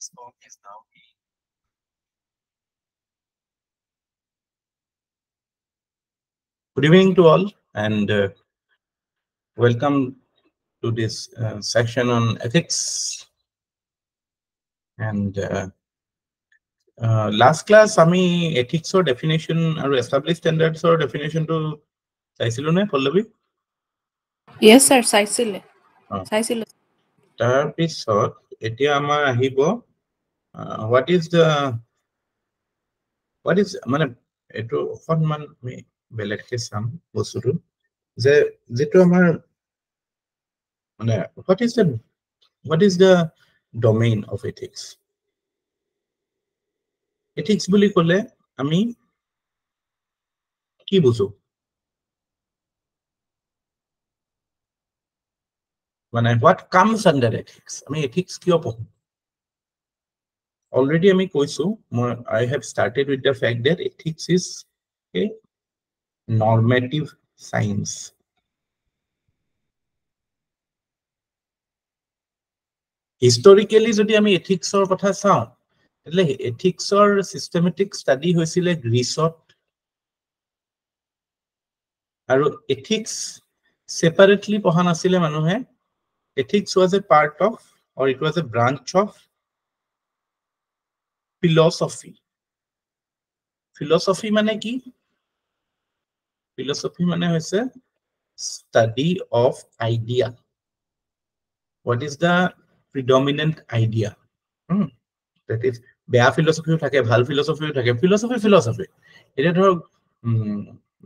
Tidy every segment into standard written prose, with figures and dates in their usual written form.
Scope is now Good evening to all, and welcome to this section on ethics. And last class, ami ethics or definition or established standards or definition to saisilo ne Pallavi? Yes, sir. Saisile. Saisile. Tar pisot etia amar ahibo. What is মানে এটো অকনমান আমি বেলেগকে চাম বস্তুটো যে যেটো আমাৰ মানে what is the domain of ethics? Ethics বুলি ক'লে আমি কি বুঝো? মানে what comes under ethics? আমি ethics কিয় পঢ়ো? Already আমি কৈছো, I have started with the fact that ethics is a normative science. Historically যদি আমি ethicsৰ কথা চাওঁ, তাহলে ethicsৰ systematic study হৈছিলে গ্ৰীচত, আৰু ethics separately পঢ়া নাছিলে মানুহে. Ethics was a part of, or it was a branch of philosophy. Philosophy মানে কি? Philosophy মানে হৈছে study of idea. What is the predominant idea? That is, বেয়া philosophy থাকে, ভাল philosophy থাকে. Philosophy. এটা ধৰক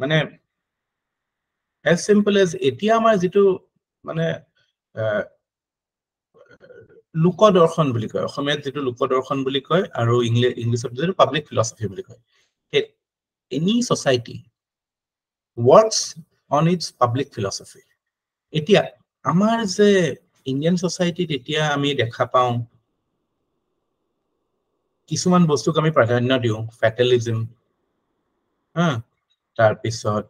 মানে as simple as এতিয়া আমাৰ যেটো মানে লোকদৰ্শন বুলি কয়, অসমীয়াত যেটো লোকদৰ্শন বুলি কয় আৰু ইংলিছত যেটো পাব্লিক ফিলসফি বুলি কয়. Any society works on its public philosophy. এতিয়া আমাৰ যে ইন্ডিয়ান সোসাইটিত এতিয়া আমি দেখা পাওঁ কিছুমান বস্তুক আমি প্ৰাধান্য দিও, ফ্যাটালিজম, তাৰ পিছত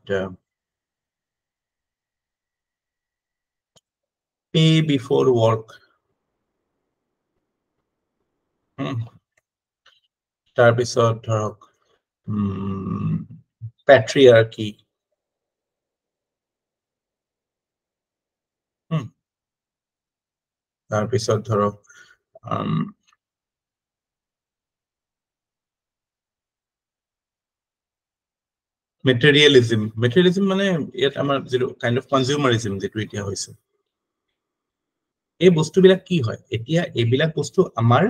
pay before work, তাৰ পিছত ধৰক patriarchy, তাৰ পিছত ধৰক materialism মানে ইয়াত আমাৰ যেটো kind of consumerism যেটো এতিয়া হৈছে. এই বস্তুবিলাক কি হয়? এতিয়া এইবিলাক বস্তু আমাৰ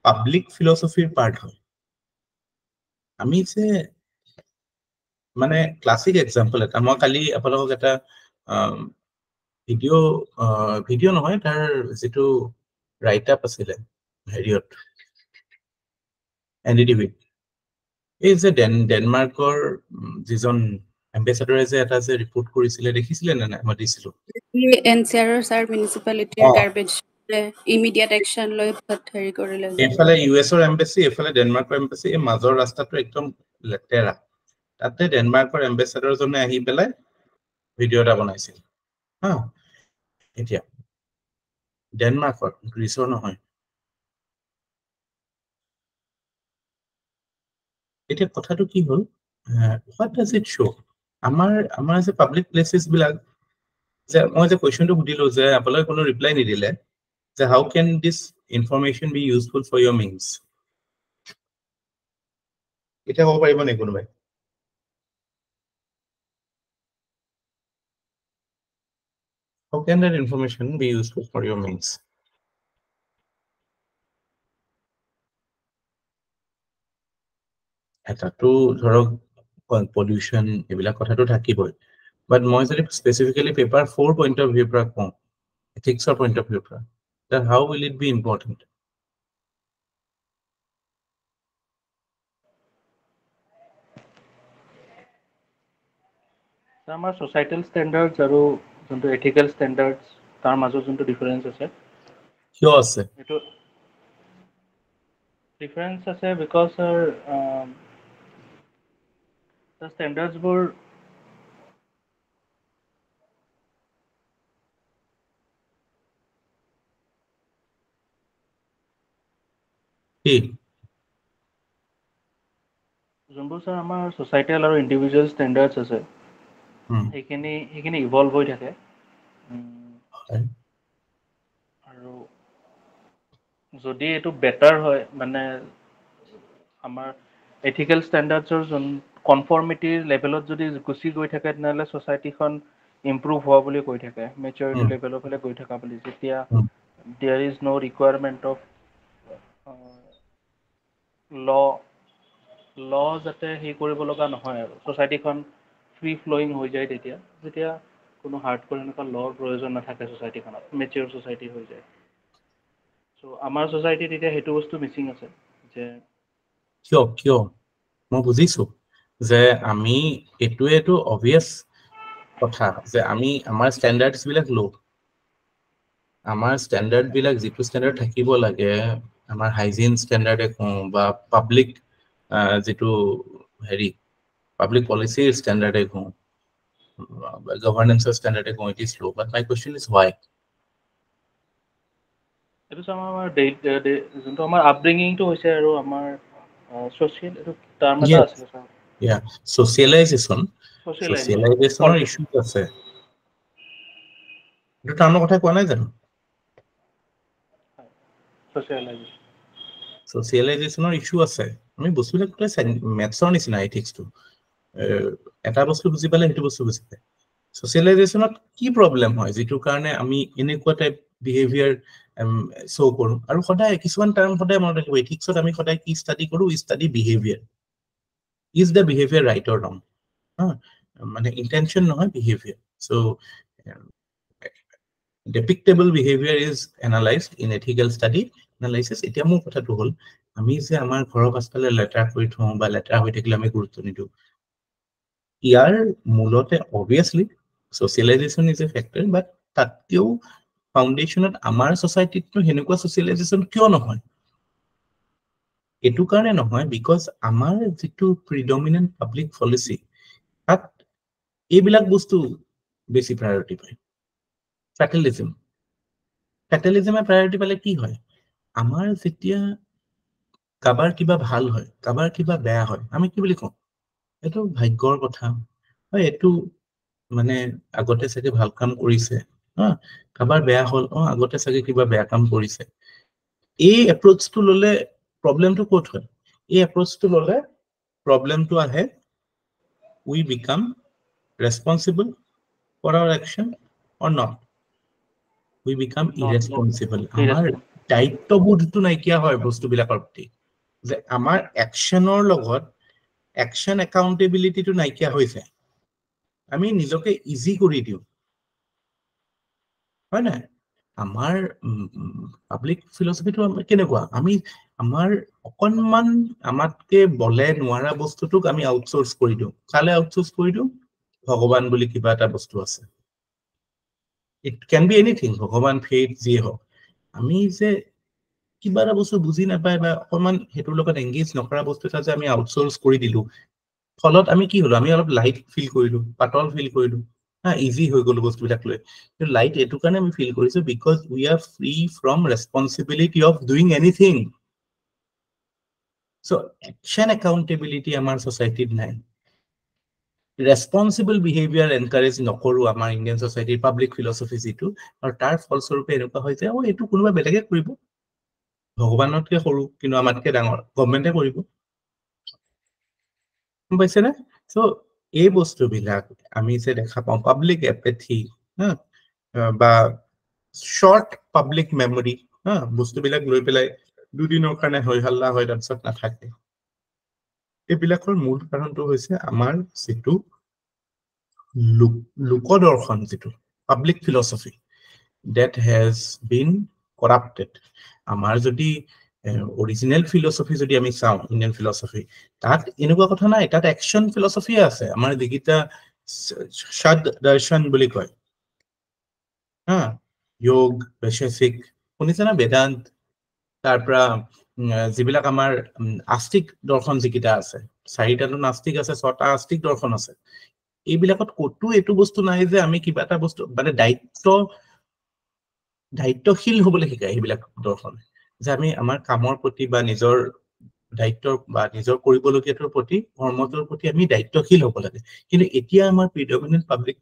পাব্লিক ফিলসফিৰ পাৰ্ট হয়. আমি যে মানে ক্লাসিক এক্সাম্পল এটা, মই কালি আপোনালোকক এটা ভিডিও নহয়, তাৰ যেটো ৰাইট আপ আছিলে হেৰিয়ত এনডিটিভি, এই যে ডেনমাৰ্কৰ যিজন এম্বেছাডৰে যে এটা যে ৰিপোৰ্ট কৰিছিলে, দেখিছিলে নে নাই? মই দিছিলো। এনচিআৰৰ সাৰ মিউনিসিপালিটিৰ গাৰ্বেজ ইমিডিয়েট অ্যাকশন লৈ হেৰি কৰিলে। এফালে ইউএছৰ এম্বাসি, এফালে ডেনমাৰ্কৰ এম্বাসি, এই মাজৰ ৰাস্তাটো একদম লেতেৰা. তাতে ডেনমাৰ্কৰ এম্বেছাডৰজনে আহি পেলাই ভিডিও এটা বনাইছিল। এতিয়া ডেনমাৰ্কৰ, গ্ৰীচৰ নহয়। এতিয়া কথাটো কি হ'ল, what does it show? আমাৰ যে পাব্লিক প্লেসেস বিলাক, যে মই যে কোৱেশ্চনটো সুধিলো যে আপোনালোকে কোনো ৰিপ্লাই নিদিলে, যে how can this information be useful for your means? এতিয়া হ'ব পাৰিব নেকি কোনোবাই? How can that information be useful for your means? এটাতো ধৰক পলিউশন এইবিলাক কথাটো থাকিবই, বাট মই যদি স্পেসিফিক্যালি পেপাৰ 4 পইণ্ট অফ ভিউৰ পৰা কওঁ, এথিক্সৰ পইণ্ট অফ ভিউৰ পৰা, then how will it be important? আমাৰ সোসাইটাল স্ট্যান্ডাৰ্ডস আৰু যোনটো এথিক্যাল স্ট্যান্ডাৰ্ডস তাৰ মাজত যোনটো ডিফাৰেন্স আছে, কিয় আছে? এটো ডিফাৰেন্স আছে বিকজ the standards বোৰ কি যোনবোৰ স্যাৰ আমাৰ সোসাইটিয়াল আৰু ইন্ডিভিজুৱেল ষ্টেণ্ডাৰ্ডছ আছে সেইখিনি ইভলভ হৈ থাকে আৰু যদি এইটো বেটাৰ হয় মানে আমাৰ এথিকেল ষ্টেণ্ডাৰ্ডছৰ যোন কনফৰ্মিটিৰ লেভেলত যদি গুচি গৈ থাকে তেনেহ'লে ছ'চাইটিখন ইম্প্ৰুভ হোৱা বুলি কৈ থাকে মেচিউৰিটি লেভেলৰ ফালে গৈ থকা বুলি যেতিয়া there is no' requirement of law যাতে হেৰি কৰিব লগা নহয় আৰু ছ'চাইটিখন ফ্ৰী ফ্ল'য়িং হৈ যায় যেতিয়া কোনো হাৰ্ডক'ৰ এনেকুৱা ল'ৰ প্ৰয়োজন নাথাকে ছ'চাইটিখনত মেচিয়ৰ ছ'চাইটি হৈ যায় চ' আমাৰ ছ'চাইটিত এতিয়া সেইটো বস্তু মিচিং আছে যে কিয় মই বুজিছো যে আমি এইটোৱেটো অবভিয়াছ কথা যে আমি আমাৰ ষ্টেণ্ডাৰ্ডছ বিলাক লো আমাৰ ষ্টেণ্ডাৰ্ড বিলাক যিটো ষ্টেণ্ডাৰ্ড থাকিব লাগে আমাৰ হাইজিন ষ্টেণ্ডাৰ্ডে কওঁ বা পাব্লিক যিটো হেৰি পাব্লিক পলিচিৰ ষ্টেণ্ডাৰ্ডে কওঁ গভৰ্নেন্সৰ ষ্টেণ্ডাৰ্ডে কওঁ it is low but my question is হোৱাই এইটো আমাৰ যোনটো আমাৰ আপব্ৰিঙিংটো হৈছে আৰু আমাৰ ছ'চিয়েল এইটো টাৰ্ম এটা আছিলে ছাৰ ছ'চিয়েলাইজেশ্যনৰ ইছ্যু আছে এইটো টাৰ্মৰ কথা কোৱা নাই জানো ছ'চিয়েলাইজেশ্যনৰ ইছ্যু আছে আমি বস্তুবিলাক মেথছৰ নিচিনা এথিক্সটো এটা বস্তু বুজি পালে সেইটো বস্তু বুজি পায় ছ'চিয়েলাইজেশ্যনত কি প্ৰব্লেম হয় যিটোৰ কাৰণে আমি এনেকুৱা টাইপ বিহেভিয়াৰ শ্ব' কৰোঁ আৰু সদায় কিছুমান টাৰ্ম সদায় মনত ৰাখিব এথিক্সত আমি সদায় কি ষ্টাডি কৰোঁ study behaviour is the behaviour right or wrong মানে ইণ্টেনশ্যন নহয় behaviour so' depictable behavior is analyzed in ethical study analysis এতিয়া মোৰ কথাটো হ'ল আমি যে আমাৰ ঘৰৰ পাছফালে লেটাৰ কৰি থওঁ বা লেটাৰ হৈ থাকিলে আমি গুৰুত্ব নিদিওঁ ইয়াৰ মূলতে obviously socialization is a factor but তাতকেও ফাউণ্ডেশ্যনত আমাৰ ছ'চাইটিতনো সেনেকুৱা ছ'চিয়েলাইজেশ্যন কিয় নহয় এইটো কাৰণে নহয় বিকজ আমাৰ যিটো প্ৰিডমিনেণ্ট পাব্লিক পলিচি তাত এইবিলাক বস্তু বেছি প্ৰায়ৰিটি পায় ফেটেলিজমে প্ৰায়ৰিটি পালে কি হয় আমাৰ যেতিয়া কাবাৰ কিবা ভাল হয় কাবাৰ কিবা বেয়া হয় আমি কি বুলি কওঁ এইটো ভাগ্যৰ কথা এইটো মানে আগতে চাগে ভাল কাম কৰিছে কাবাৰ বেয়া হ'ল আগতে চাগে কিবা বেয়া কাম কৰিছে এই এপ্ৰ'চটো ল'লে প্ৰব্লেমটো ক'ত হয় এই এপ্ৰ'চটো ল'লে প্ৰব্লেমটো আহে we become responsible for our action or not we become irresponsible আমাৰ দায়িত্ববোধটো নাইকিয়া হয় বস্তুবিলাকৰ প্ৰতি যে আমাৰ একশ্যনৰ লগত একশ্যন একাউণ্টেবিলিটিটো নাইকিয়া হৈ যায় আমি নিজকে ইজি কৰি দিওঁ হয় নাই আমাৰ পাব্লিক ফিলচফিটো কেনেকুৱা আমি আমাৰ অকণমান আমাতকে বলে নোৱাৰা বস্তুটোক আমি আউটচোৰ্চ কৰি দিওঁ কালে আউটচোৰ্চ কৰি দিওঁ ভগৱান বুলি কিবা এটা বস্তু আছে ইট কেন বি এনিথিং ভগৱান ফেইথ যিয়ে হওক আমি যে কিবা এটা বস্তু বুজি নাপায় বা অকণমান সেইটোৰ লগত এংগেজ নকৰা বস্তু এটা যে আমি আউটচোৰ্চ কৰি দিলো ফলত আমি কি হলো আমি অলপ লাইট ফিল কৰিলো পাতল ফিল কৰিলো ইজি হৈ গ'লো বস্তুবিলাক লৈ কিন্তু লাইট এইটো কাৰণে আমি ফিল কৰিছো because we R free from responsibility of doing anything so' action accountability আমাৰ ছ'চাইটিত নাই ৰেছপনচিবল বিহেভিয়াৰ এনকাৰেজ নকৰো আমাৰ ইণ্ডিয়ান ছ'চাইটিৰ পাব্লিক ফিলচফি যিটো আৰু তাৰ ফলস্বৰূপে এনেকুৱা হয় যে এইটো কোনোবা বেলেগে কৰিব ভগৱানতকে সৰু কিন্তু আমাতকে ডাঙৰ গভৰ্ণমেণ্টে কৰিব গম পাইছেনে চ' এই বস্তুবিলাক আমি যে দেখা পাওঁ পাব্লিক এপেথি বা শ্বৰ্ট পাব্লিক মেমৰি বস্তুবিলাক লৈ পেলাই দুদিনৰ কাৰণে হৈ হাল্লা হয় তাৰপিছত নাথাকে এইবিলাকৰ মূল কাৰণটো হৈছে আমাৰ যিটো লোকদৰ্শন যিটো public philosophy that has been corrupted আমাৰ যদি অৰিজিনেল ফিলচফি যদি আমি চাওঁ ইণ্ডিয়ান ফিলচফি তাত এনেকুৱা কথা নাই তাত একশ্যন ফিলচফিয়ে আছে আমাৰ যিকেইটা ষড দৰ্শন বুলি কয় যোগ বৈশেষিক শুনিছে না বেদান্ত তাৰ পৰা যিবিলাক আমাৰ আস্তিক দৰ্শন যিকেইটা আছে 4টাটো নাস্তিক আছে 6টা আস্তিক দৰ্শন আছে এইবিলাকত ক'তো এইটো বস্তু নাই যে আমি কিবা এটা বস্তু মানে দায়িত্বশীল হ'বলৈ শিকায় এইবিলাক দৰ্শন যে আমি আমাৰ কামৰ প্ৰতি বা নিজৰ দায়িত্বৰ বা নিজৰ কৰিবলগীয়াটোৰ প্ৰতি কৰ্মটোৰ প্ৰতি আমি দায়িত্বশীল হ'ব লাগে কিন্তু এতিয়া আমাৰ predominant public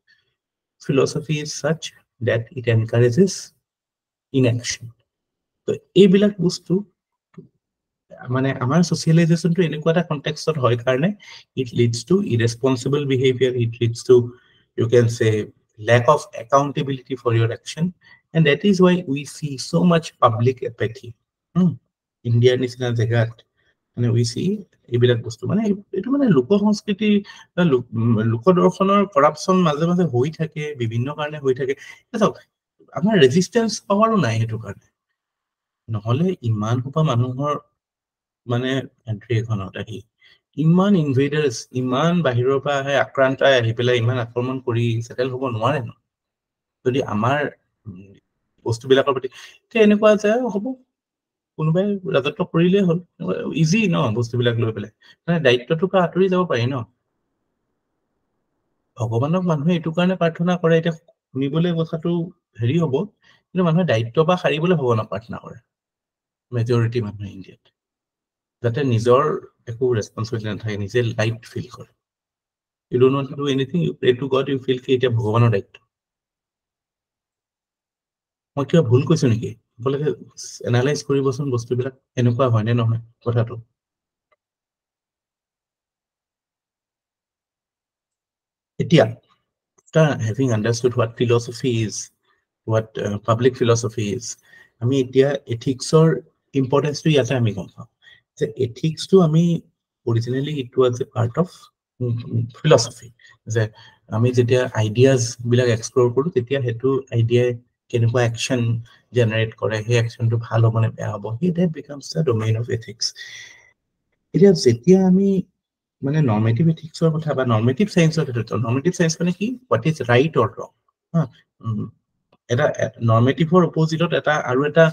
philosophy is such that it encourages inaction তো এইবিলাক বস্তু মানে আমাৰ socializationটো এনেকুৱা এটা কনটেক্সটত হয় কাৰণে it leads to irresponsible behavior it leads to you can say lack of accountability for your action and that is why we see so much public apathy India নিচিনা জেগাত মানে we see এইবিলাক বস্তু মানে এইটো মানে লোক সংস্কৃতি লোক দৰ্শনৰ কৰাপচন মাজে মাজে হৈ থাকে বিভিন্ন কাৰণে হৈ থাকে চাওক আমাৰ ৰেজিষ্টেন্স পাৱাৰো নাই সেইটো কাৰণে নহলে ইমান সোপা মানুহৰ মানে এন্ট্ৰি এখনত আহি ইমান ইনভেডাৰ্স ইমান বাহিৰৰ পৰা আহে আক্ৰান্তই আহি পেলাই ইমান আক্ৰমণ কৰি সেটেল হ'ব নোৱাৰে ন যদি আমাৰ বস্তুবিলাকৰ প্ৰতি এনেকুৱা যে হ'ব কোনোবাই ৰাজত্ব কৰিলেই হ'ল ইজি ন বস্তুবিলাক লৈ পেলাই মানে দায়িত্বটোৰ পৰা আঁতৰি যাব পাৰি ন ভগৱানক মানুহে এইটো কাৰণে প্ৰাৰ্থনা কৰে এতিয়া শুনিবলৈ কথাটো হেৰি হ'ব কিন্তু মানুহে দায়িত্ব বা সাৰিবলৈ ভগৱানক প্ৰাৰ্থনা কৰে মেজৰিটি মানুহে ইণ্ডিয়াত যাতে নিজৰ একো ৰেছপন্সিবিলিটি নাথাকে নিজে লাইট ফিল কৰে you don't want to do anything you pray to God you feel কি এটা ভগৱানৰ দায়িত্ব মই কিবা ভুল কৈছো নেকি আপোনালোকে এনালাইজ কৰিবচোন বস্তুবিলাক এনেকুৱা হয় নে নহয় কথাটো এতিয়া after having understood what philosophy is what public philosophy is আমি এতিয়া ethicsৰ importanceটো ইয়াতে আমি গম পাওঁ যে ethicsটো আমি originally it was a part of philosophy যে আমি যেতিয়া আইডিয়াজ বিলাক এক্সপ্লোৰ কৰো তেতিয়া হেতু আইডিয়া কেনেকুৱা অ্যাকশন জেনাৰেট কৰে সেই অ্যাকশনটো ভাল হ'ব নে বেয়া হ'ব হি that becomes the domain of ethics এতিয়া যেতিয়া আমি মানে নৰ্মেটিভ এথিক্সৰ কথা বা নৰ্মেটিভ সায়েন্সৰ ক্ষেত্ৰত নৰ্মেটিভ সায়েন্স মানে কি what is right or wrong এটা নৰ্মেটিভৰ অপোজিটত এটা আৰু এটা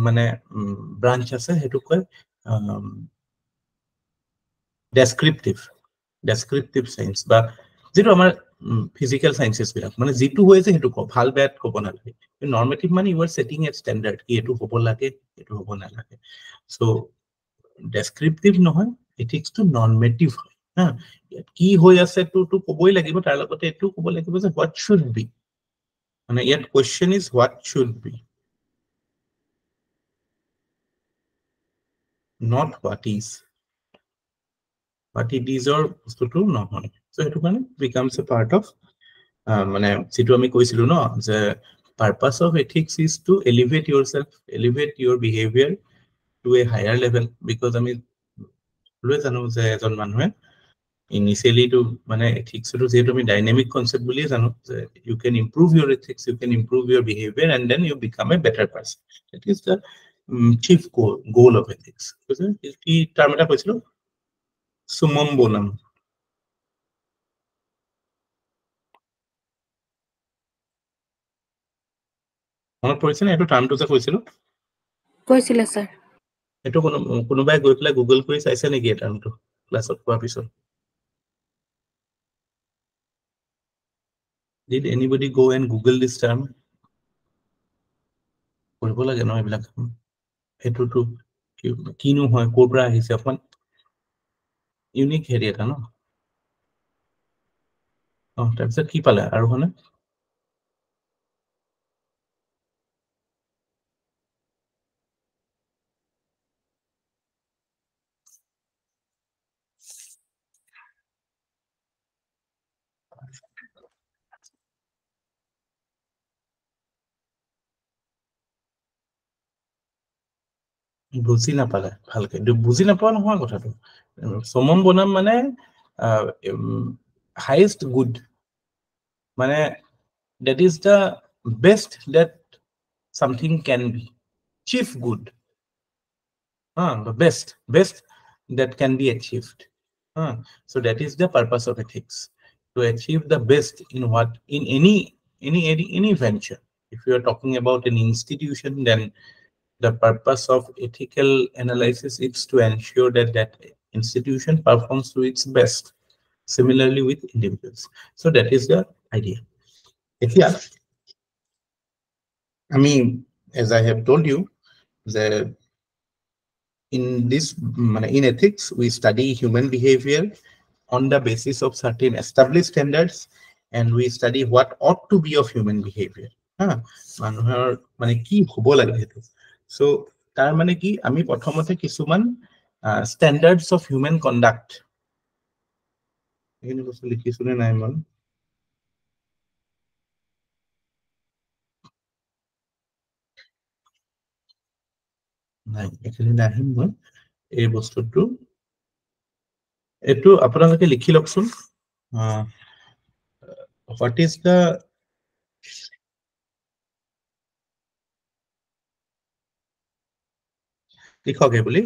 মানে ব্ৰাঞ্চ আছে হেতু কয় ডেসক্ৰিপটিভ সায়েন্স বা যেটো আমাৰ ফিজিক্যাল সায়েন্সেস বিলাক মানে যেটো হৈছে হেতু ক ভাল বেড ক'ব নালাগে নৰ্মেটিভ মানে ইউ আৰ সেটিং এ স্ট্যান্ডার্ড কি এটো হ'ব লাগে এটো হ'ব নালাগে সো ডেসক্ৰিপটিভ নহয় এথিক্স টু নৰ্মেটিভ হয় কি হৈ আছে তো ক'বই লাগিব তাৰ লগতে এটো ক'ব লাগিব যে what should be মানে ইয়াত question is what should be not what is what it is or বস্তুটো নহয় so এটো মানে becomes a part of মানে যেটো আমি কৈছিলো ন যে purpose of ethics is to elevate yourself elevate your behavior to a higher level because আমি লৈ জানো যে এজন মানুহে initially to মানে ethics to যেটো আমি dynamic concept বুলি জানো যে you can improve your ethics you can improve your behavior and then you become a better person that is the chief goal of ethics কি টার্ম এটা কৈছিলো সুমম বনাম মনত পৰিছে নে এটো টাৰ্মটো যে কৈছিলো কৈছিলে স্যাৰ এটো কোনোবাই গৈ পেলাই গুগল কৰি চাইছে নেকি এই টাৰ্মটো ক্লাছত কোৱাৰ পিছত did anybody go and google this term কৰিব লাগে ন এইবিলাক এটোটো কিনো হয় কোৰ পৰা আহিছে অকমান ইউনিক হেৰি এটা ন তাৰপিছত কি পালে আৰু হনে বুজি নাপালে ভালকে বুজি নাপোৱা নহয় কথাটো সমম বনাম মানে হাইয়েস্ট গুড মানে that is the best that something can be chief good the best that can be achieved so that is the purpose of ethics to achieve the best in what in any venture if you are talking about an institution then the purpose of ethical analysis is to ensure that that institution performs to its best similarly with individuals so that is the idea I mean as I have told you that in this in ethics we study human behavior on the basis of certain established standards, and we study what ought to be of human behavior. মানুহৰ মানে কি হ'ব লাগে সেইটো। So তাৰ মানে কি আমি প্ৰথমতে কিছুমান standards of human conduct এইখিনি বস্তু লিখিছোনে নাই মই নাই এইখিনি নাহিম মই এই বস্তুটো এইটো আপোনালোকে লিখি লওকচোন what is the লিখকে বুলি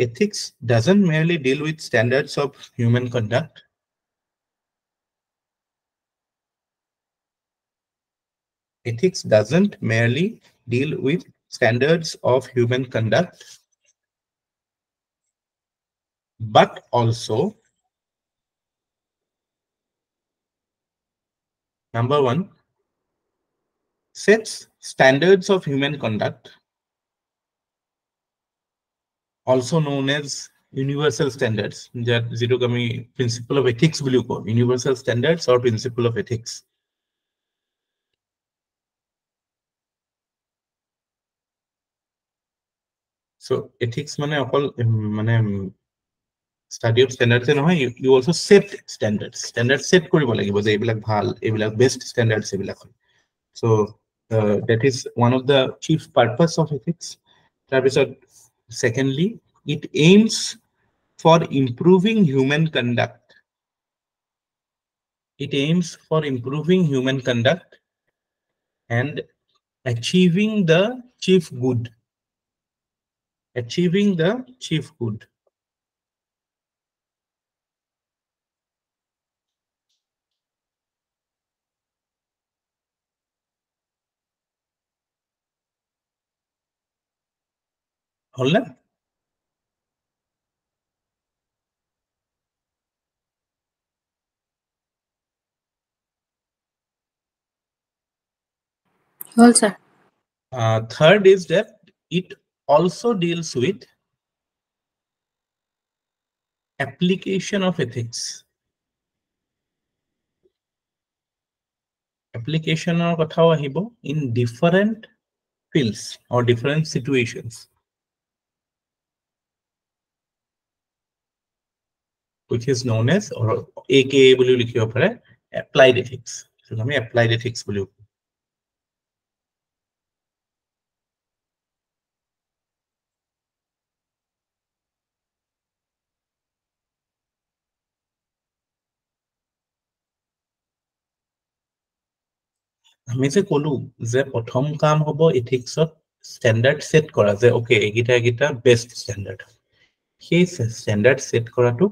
ethics doesn't merely deal with standards of human conduct. Ethics doesn't merely deal with standards of human conduct, but also, number one, sets standards of human conduct, also known as universal standards, that jitok ami principle of ethics buli ko universal standards or principle of ethics. So ethics mane okol study of standards নহয়, you also set standards set কৰিব লাগিব যে এইবিলাক ভাল এইবিলাক best standards এইবিলাক। So that is one of the chief purpose of ethics. তাৰপিছত secondly, it aims for improving human conduct. It aims for improving human conduct and achieving the chief good. Achieving the chief good. হল না? হল sir. Third is that it also deals with application of ethics. Application or kothao ahibo in different fields or different situations, which is known as or aka boli likhibo pare applied ethics. So ami applied ethics boli আমি যে কলো যে প্ৰথম কাম হ'ব এথিক্সত standard set কৰা যে okay এগিটা বেস্ট স্ট্যান্ডাৰ্ড। সেই স্ট্যান্ডাৰ্ড সেট কৰাটো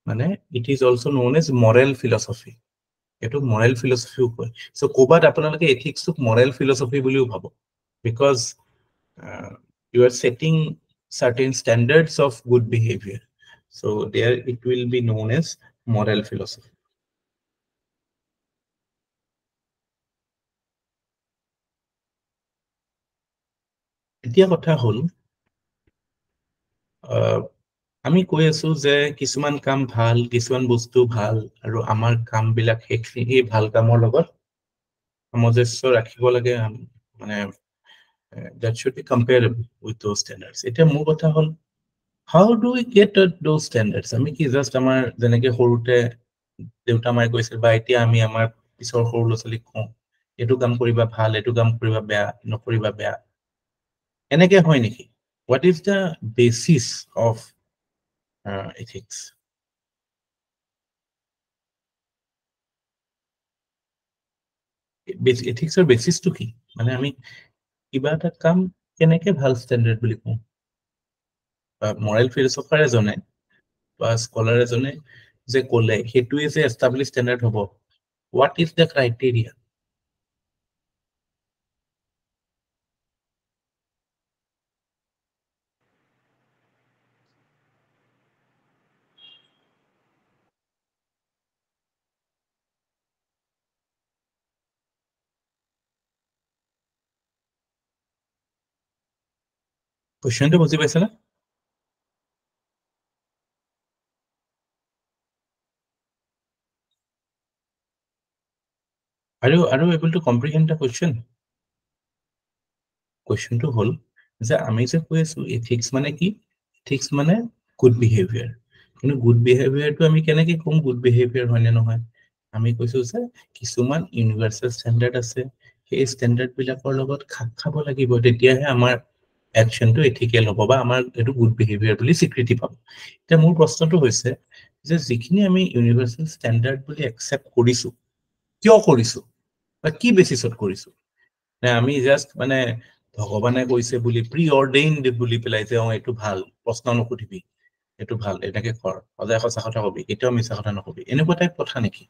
মানে it is also known as moral philosophy. এটো মৰেল ফিলসফিও কয়। সো কোবাত আপোনালোকে এথিক্সক মৰেল ফিলসফি বুলিও ভাবো, because you are setting certain standards of good behavior. So there it will be known as moral philosophy. এতিয়া কথা হল আমি কৈ আছো যে কিছুমান কাম ভাল কিছুমান বস্তু ভাল আৰু আমাৰ কাম বিলাক এই ভাল কামৰ লগত সামঞ্জস্য ৰাখিব লাগে মানে that should be comparable with those standards. এতিয়া মোৰ কথা হল how do we get those standards? আমি কি জাস্ট আমাৰ যেনেকে সৰুতে দেউতা মায়ে কৈছিল বা এতিয়া আমি আমাৰ পিছৰ সৰু ল'ৰা-ছোৱালীক কওঁ এইটো কাম কৰিবা ভাল এইটো কাম কৰিবা বেয়া নকৰিবা বেয়া এনেকে হয় নেকি? What is the basis of ethics? Ethics er basis to ki মানে আমি কিবা এটা কাম কেনেকে ভাল স্ট্যান্ডার্ড বুলি কওঁ বা মৰেল ফিলসফাৰ এজনে বা স্কলাৰ এজনে যে ক'লে সেইটোৱে যে এস্টাবলিশ স্ট্যান্ডাৰ্ড হ'ব, what is the criteria? কোৱেশ্চনটো বুজি পাইছে না? Are you able to comprehend the question? Question to hol যে আমি যে কৈ আছো ethics মানে কি? Ethics মানে good behavior. কিন্তু good behavior to আমি কেনেকে কম good behavior হয় নে নহয়? আমি কৈছো যে কিছুমান ইউনিভাৰ্সেল ষ্টেণ্ডাৰ্ড আছে, সেই ষ্টেণ্ডাৰ্ড বিলাকৰ লগত খাপ খাব লাগিব, তেতিয়াহে আমাৰ একশনটো এথিকেল হ'ব বা আমাৰ এটো গুড বিহেভিয়াৰ বুলি স্বীকৃতি পাব। এতিয়া মোৰ প্ৰশ্নটো হৈছে যে যিখিনি আমি ইউনিভাৰ্সেল ষ্টেণ্ডাৰ্ড বুলি একচেপ্ট কৰিছো, কিয় কৰিছো বা কি বেচিছত কৰিছো? না আমি জাস্ট মানে ভগৱানে কৈছে বুলি প্ৰি অৰ্ডেইনড বুলি পেলাই যে এইটো ভাল, প্ৰশ্ন নকৰিবি, এইটো ভাল, এনেকে কৰ, সদায় সঁচা কথা কবি, কেতিয়াও মিছা কথা নকবি, এনেকুৱা টাইপ কথা নেকি?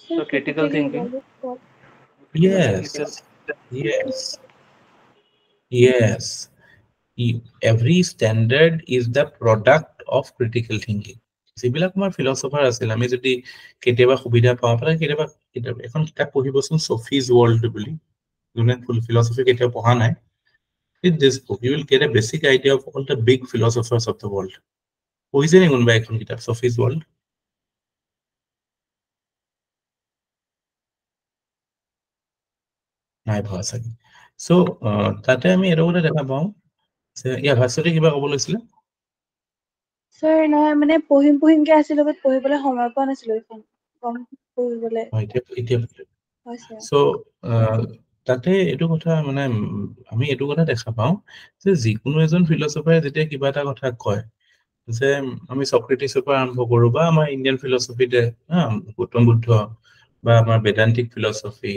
So critical thinking. Yes. Every standard is the product of critical thinking. যিবিলাক আমাৰ ফিলচফাৰ আছিল, আমি যদি কেতিয়াবা সুবিধা পাওঁ পেলাই কেতিয়াবা এখন কিতাপ পঢ়িবচোন, Sophie's World বুলি, যোনে ফিলচফি কেতিয়াও পঢ়া নাই, read this book, you will get a basic idea of all the big philosophers of the world. পঢ়িছে নি কোনোবা এখন কিতাপ Sophie's World? নাই পঢ়া চাগে। সো তাতে আমি এটা কথা দেখা পাওঁ যে ভাস্বতী কিবা ক'ব লৈছিলে? স্যাৰ নহয় মানে পঢ়িমকে আছিল, বাট পঢ়িবলৈ সময় পোৱা নাছিলো এখন কম পঢ়িবলৈ। এতিয়া সো তাতে এইটো কথা মানে আমি এইটো কথা দেখা পাওঁ যে যিকোনো এজন ফিলচফাৰে যেতিয়া কিবা এটা কথা কয়, যে আমি সক্ৰেটিছৰ পৰা আৰম্ভ কৰো বা আমাৰ ইণ্ডিয়ান ফিলচফিতে গৌতম বুদ্ধ বা আমাৰ বেদান্তিক ফিলচফি,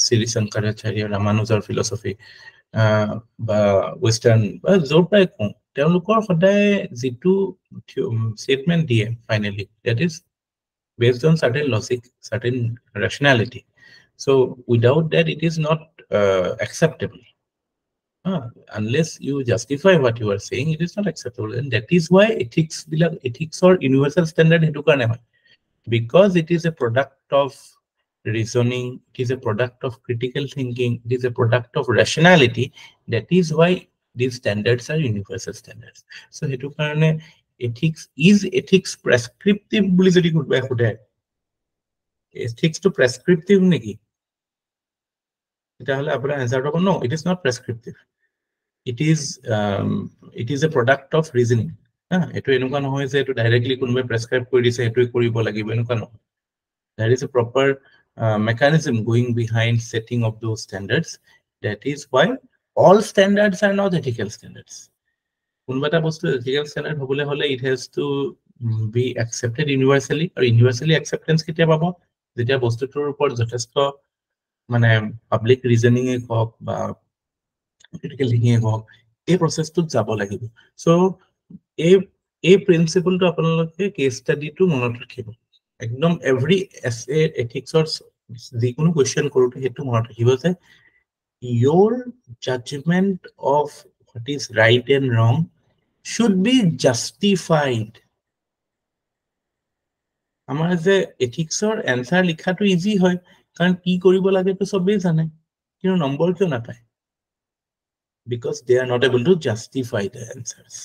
শ্ৰী শংকৰাচাৰ্য, ৰামানুজৰ ফিলচফি বা ৱেষ্টাৰ্ণ বা য'ৰ পৰাই কওঁ, তেওঁলোকৰ সদায় যিটো ষ্টেটমেণ্ট দিয়ে finally, that is based on certain logic, certain rationality. So without that it is not acceptable. Unless you justify what you are saying, it is not acceptable. And that is why ethics or universal standard hetu karone hoy, because it is a product of reasoning, it is a product of critical thinking, it is a product of rationality. That is why these standards are universal standards. So hetu karone ethics prescriptive boli jodi kotba khode, ethics to prescriptive neki, eta hole apuna answer to no, it is not prescriptive. It is a product of reasoning. Eto enuka nohoy je eto directly kunbe prescribe kori dise eto koribo lagibo, enuka no. There is a proper mechanism going behind setting of those standards. That is why all standards are not ethical standards. Kunba ta bostu ethical standard hobole hole it has to be accepted universally, or universally acceptance ketia pabo jetia bostu tor upor jothesto mane public reasoning e hok ba critical thinking hok, এই প্ৰসেসটো যাব লাগিব। So এই প্ৰিন্সিপলটো আপোনালোকে case ষ্টাডিটো মনত ৰাখিব একদম। Every এথিক্সৰ যিকোনো question কৰোঁতে সেইটো মনত ৰাখিব যে your judgment of what is right and wrong should be justified. আমাৰ যে এথিক্সৰ এনসাৰ লিখাটো ইজি হয়, কাৰণ কি কৰিব লাগে তো সবেই জানে, কিন্তু নম্বৰ কিয় নাপায়? Because they are not able to justify the answers.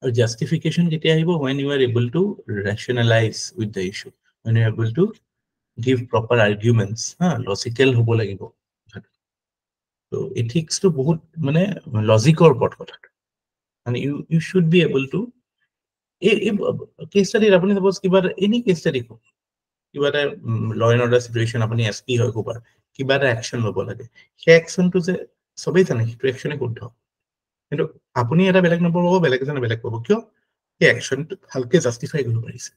Or justification ketia ahibo when you are able to rationalize with the issue, when you are able to give proper arguments, logical hobo lagibo. So ethics to bahut mane logical pot kotha, and you should be able to case study apuni suppose kiba any case study ko kiba ta law and order situation apuni SP hoy kobar kiba ta action lobo lage, he action to je sobai jane to action e kodho, কিন্তু আপুনি এটা বেলেগ number পাব, বেলেগ এজনে বেলেগ পাব, কিয়? এই একশনটো ভালকে জাস্টিফাই কৰিব পাৰিছে।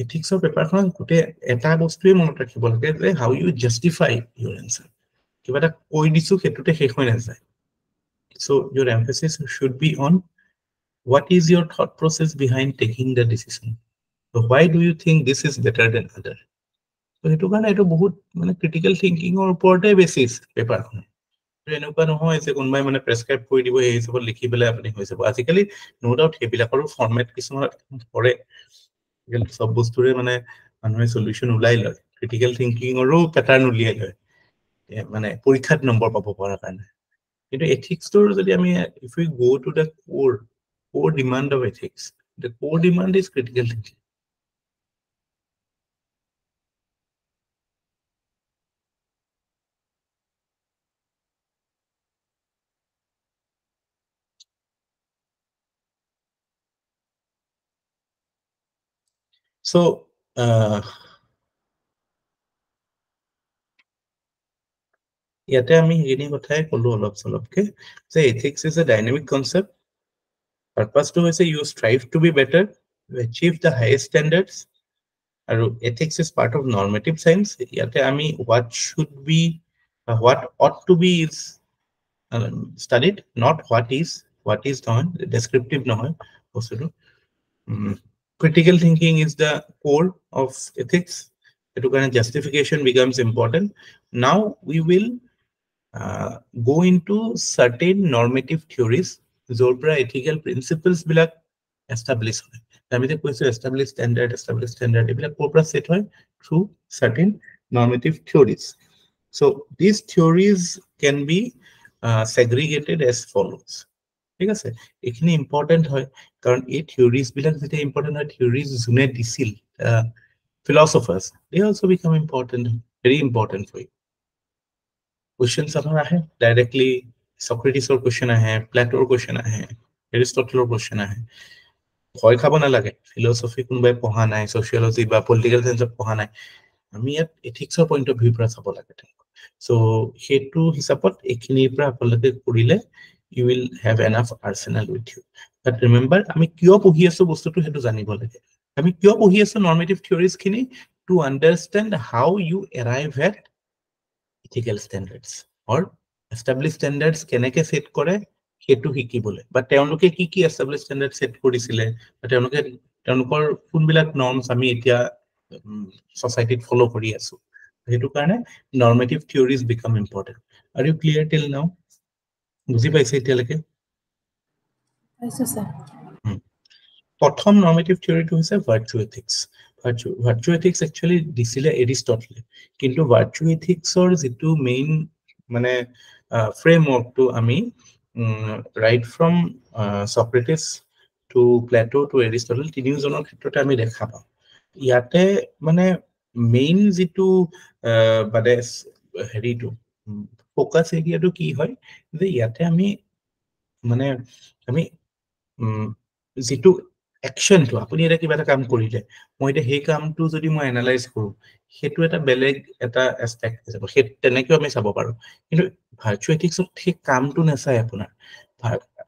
এথিক্সৰ পেপাৰখন গোটেই এটা বস্তুৱে মনত ৰাখিব লাগে যে how you justify your answer. কিবা এটা কৈ দিছো সেইটোতে শেষ হৈ নাযায়। So your emphasis should be on what is your thought process behind taking the decision, why do you think this is better than other. তো সেইটো কাৰণে এইটো বহুত মানে ক্ৰিটিকেল থিংকিঙৰ ওপৰতে বেচিছ পেপাৰখন। এনেকুৱা নহয় যে কোনোবাই মানে প্ৰেছক্ৰাইব কৰি দিব সেই হিচাপত লিখি পেলাই আপুনি হৈ যাব। আজিকালি নো ডাউট সেইবিলাকৰো ফৰ্মেট কিছুমান কৰে, সব বস্তুৰে মানে মানুহে সলিউশ্যন ওলাই লয়, ক্ৰিটিকেল থিংকিঙৰো পেটাৰ্ণ উলিয়াই লয় মানে পৰীক্ষাত নম্বৰ পাব পৰাৰ কাৰণে। কিন্তু ethics-ৰ যদি আমি if we go to the core demand of ethics, the core demand is critical thinking. So ইয়াতে আমি সেইখিনি কথাই ক'লো অলপ চলপকে যে ethics is a dynamic concept. Purpose to is you strive to be better, to achieve the highest standards. And ethics is part of normative science. Yate ami what should be, what ought to be is studied, not what is not descriptive. Critical thinking is the core of ethics. Justification becomes important. Now we will go into certain normative theories. Zopra ethical principles bilak establish hoy. আমি যে কৈছো establish standard এবিলাক ক'ৰ set hoy through certain normative theories. So these theories can be segregated as follows. ঠিক আছে, এখিনি important হয় কারণ এই theories বিলাক যেটা important হয়, theories জুনে দিছিল philosophers, they also become important, very important for you. Questions আপনার আহে directly Socrates' question আহে, Plato's question আহে, Aristotle's question আহে। ভয় খাব নালাগে, ফিলসফি কোনোবাই পঢ়া নাই, সোশিয়োলজি বা পলিটিক্যাল সায়েন্সত পঢ়া নাই, আমি ইয়াত এথিক্সৰ পইণ্ট অফ ভিউ পৰা চাব লাগে। সো সেইটো হিচাপত এইখিনিৰ পৰা আপোনালোকে কৰিলে you will have enough arsenal with you. But remember, আমি কিয় পঢ়ি আছো বস্তুটো সেইটো জানিব লাগে। আমি কিয় পঢ়ি আছো normative theories খিনি? To understand how you arrive at ethical standards or established standards কেনেকে সেট কৰে সেইটো শিকিবলে। বা তেওঁলোকে কি কি established standards সেট কৰিছিলে, বা তেওঁলোকৰ কোনবিলাক নৰ্মছ আমি এতিয়া society ফলো কৰি আছো, সেইটো কাৰণে normative theories become important. Are you clear till now? বুজি পাইছে এতিয়ালৈকে? পাইছো স্যার। প্ৰথম normative theory টো হৈছে virtue ethics. Virtue ethics actually দিছিলে এৰিষ্টটলে, কিন্তু virtue ethics-ৰ যিটো মেইন মানে framework টো আমি right from Socrates to Plato to Aristotle তিনিজনৰ ক্ষেত্ৰতে আমি দেখা পাওঁ। ইয়াতে মানে মেইন যিটো মানে হেৰিটো ফোকাস এৰিয়াটো কি হয় যে ইয়াতে আমি মানে আমি যিটো একশনটো, আপুনি এটা কিবা এটা কাম কৰিলে, মই এতিয়া সেই কামটো যদি মই এনালাইজ কৰো, সেইটো এটা বেলেগ এটা এসপেক্ট হৈ যাব, সেই তেনেকেও আমি চাব পাৰো। কিন্তু ভাৰ্চুৱেল এথিক্সত সেই কামটো নাচাই, আপোনাৰ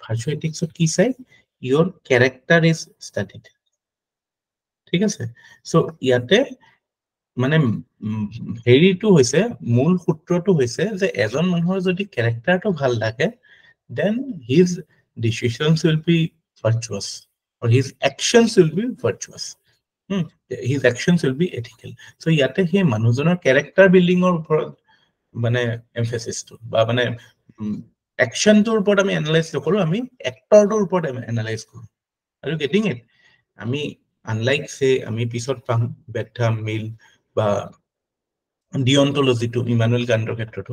ভাৰ্চুৱেল এথিক্সত কি চাই, ইয়োৰ ক্যাৰেক্টাৰ ইজ ষ্টাডিড। ঠিক আছে, সো ইয়াতে মানে হেৰিটো হৈছে, মূল সূত্ৰটো হৈছে যে এজন মানুহৰ যদি ক্যাৰেক্টাৰটো ভাল থাকে, then his decisions will be virtuous or his actions will be virtuous. His actions will be ethical. So ইয়াতে সেই মানুহজনৰ ক্যাৰেক্টাৰ বিল্ডিংৰ ওপৰত মানে এমফেসিসটো বা মানে অ্যাকশনটোৰ ওপৰত আমি এনালাইজ নকৰো, আমি এক্টৰটোৰ ওপৰত এনালাইজ কৰো। Are you getting it? আমি আনলাইক সে আমি পিছত পাম বেথা মিল বা ডিঅন্টলজিটো ইমানুৱেল কান্টৰ ক্ষেত্ৰটো,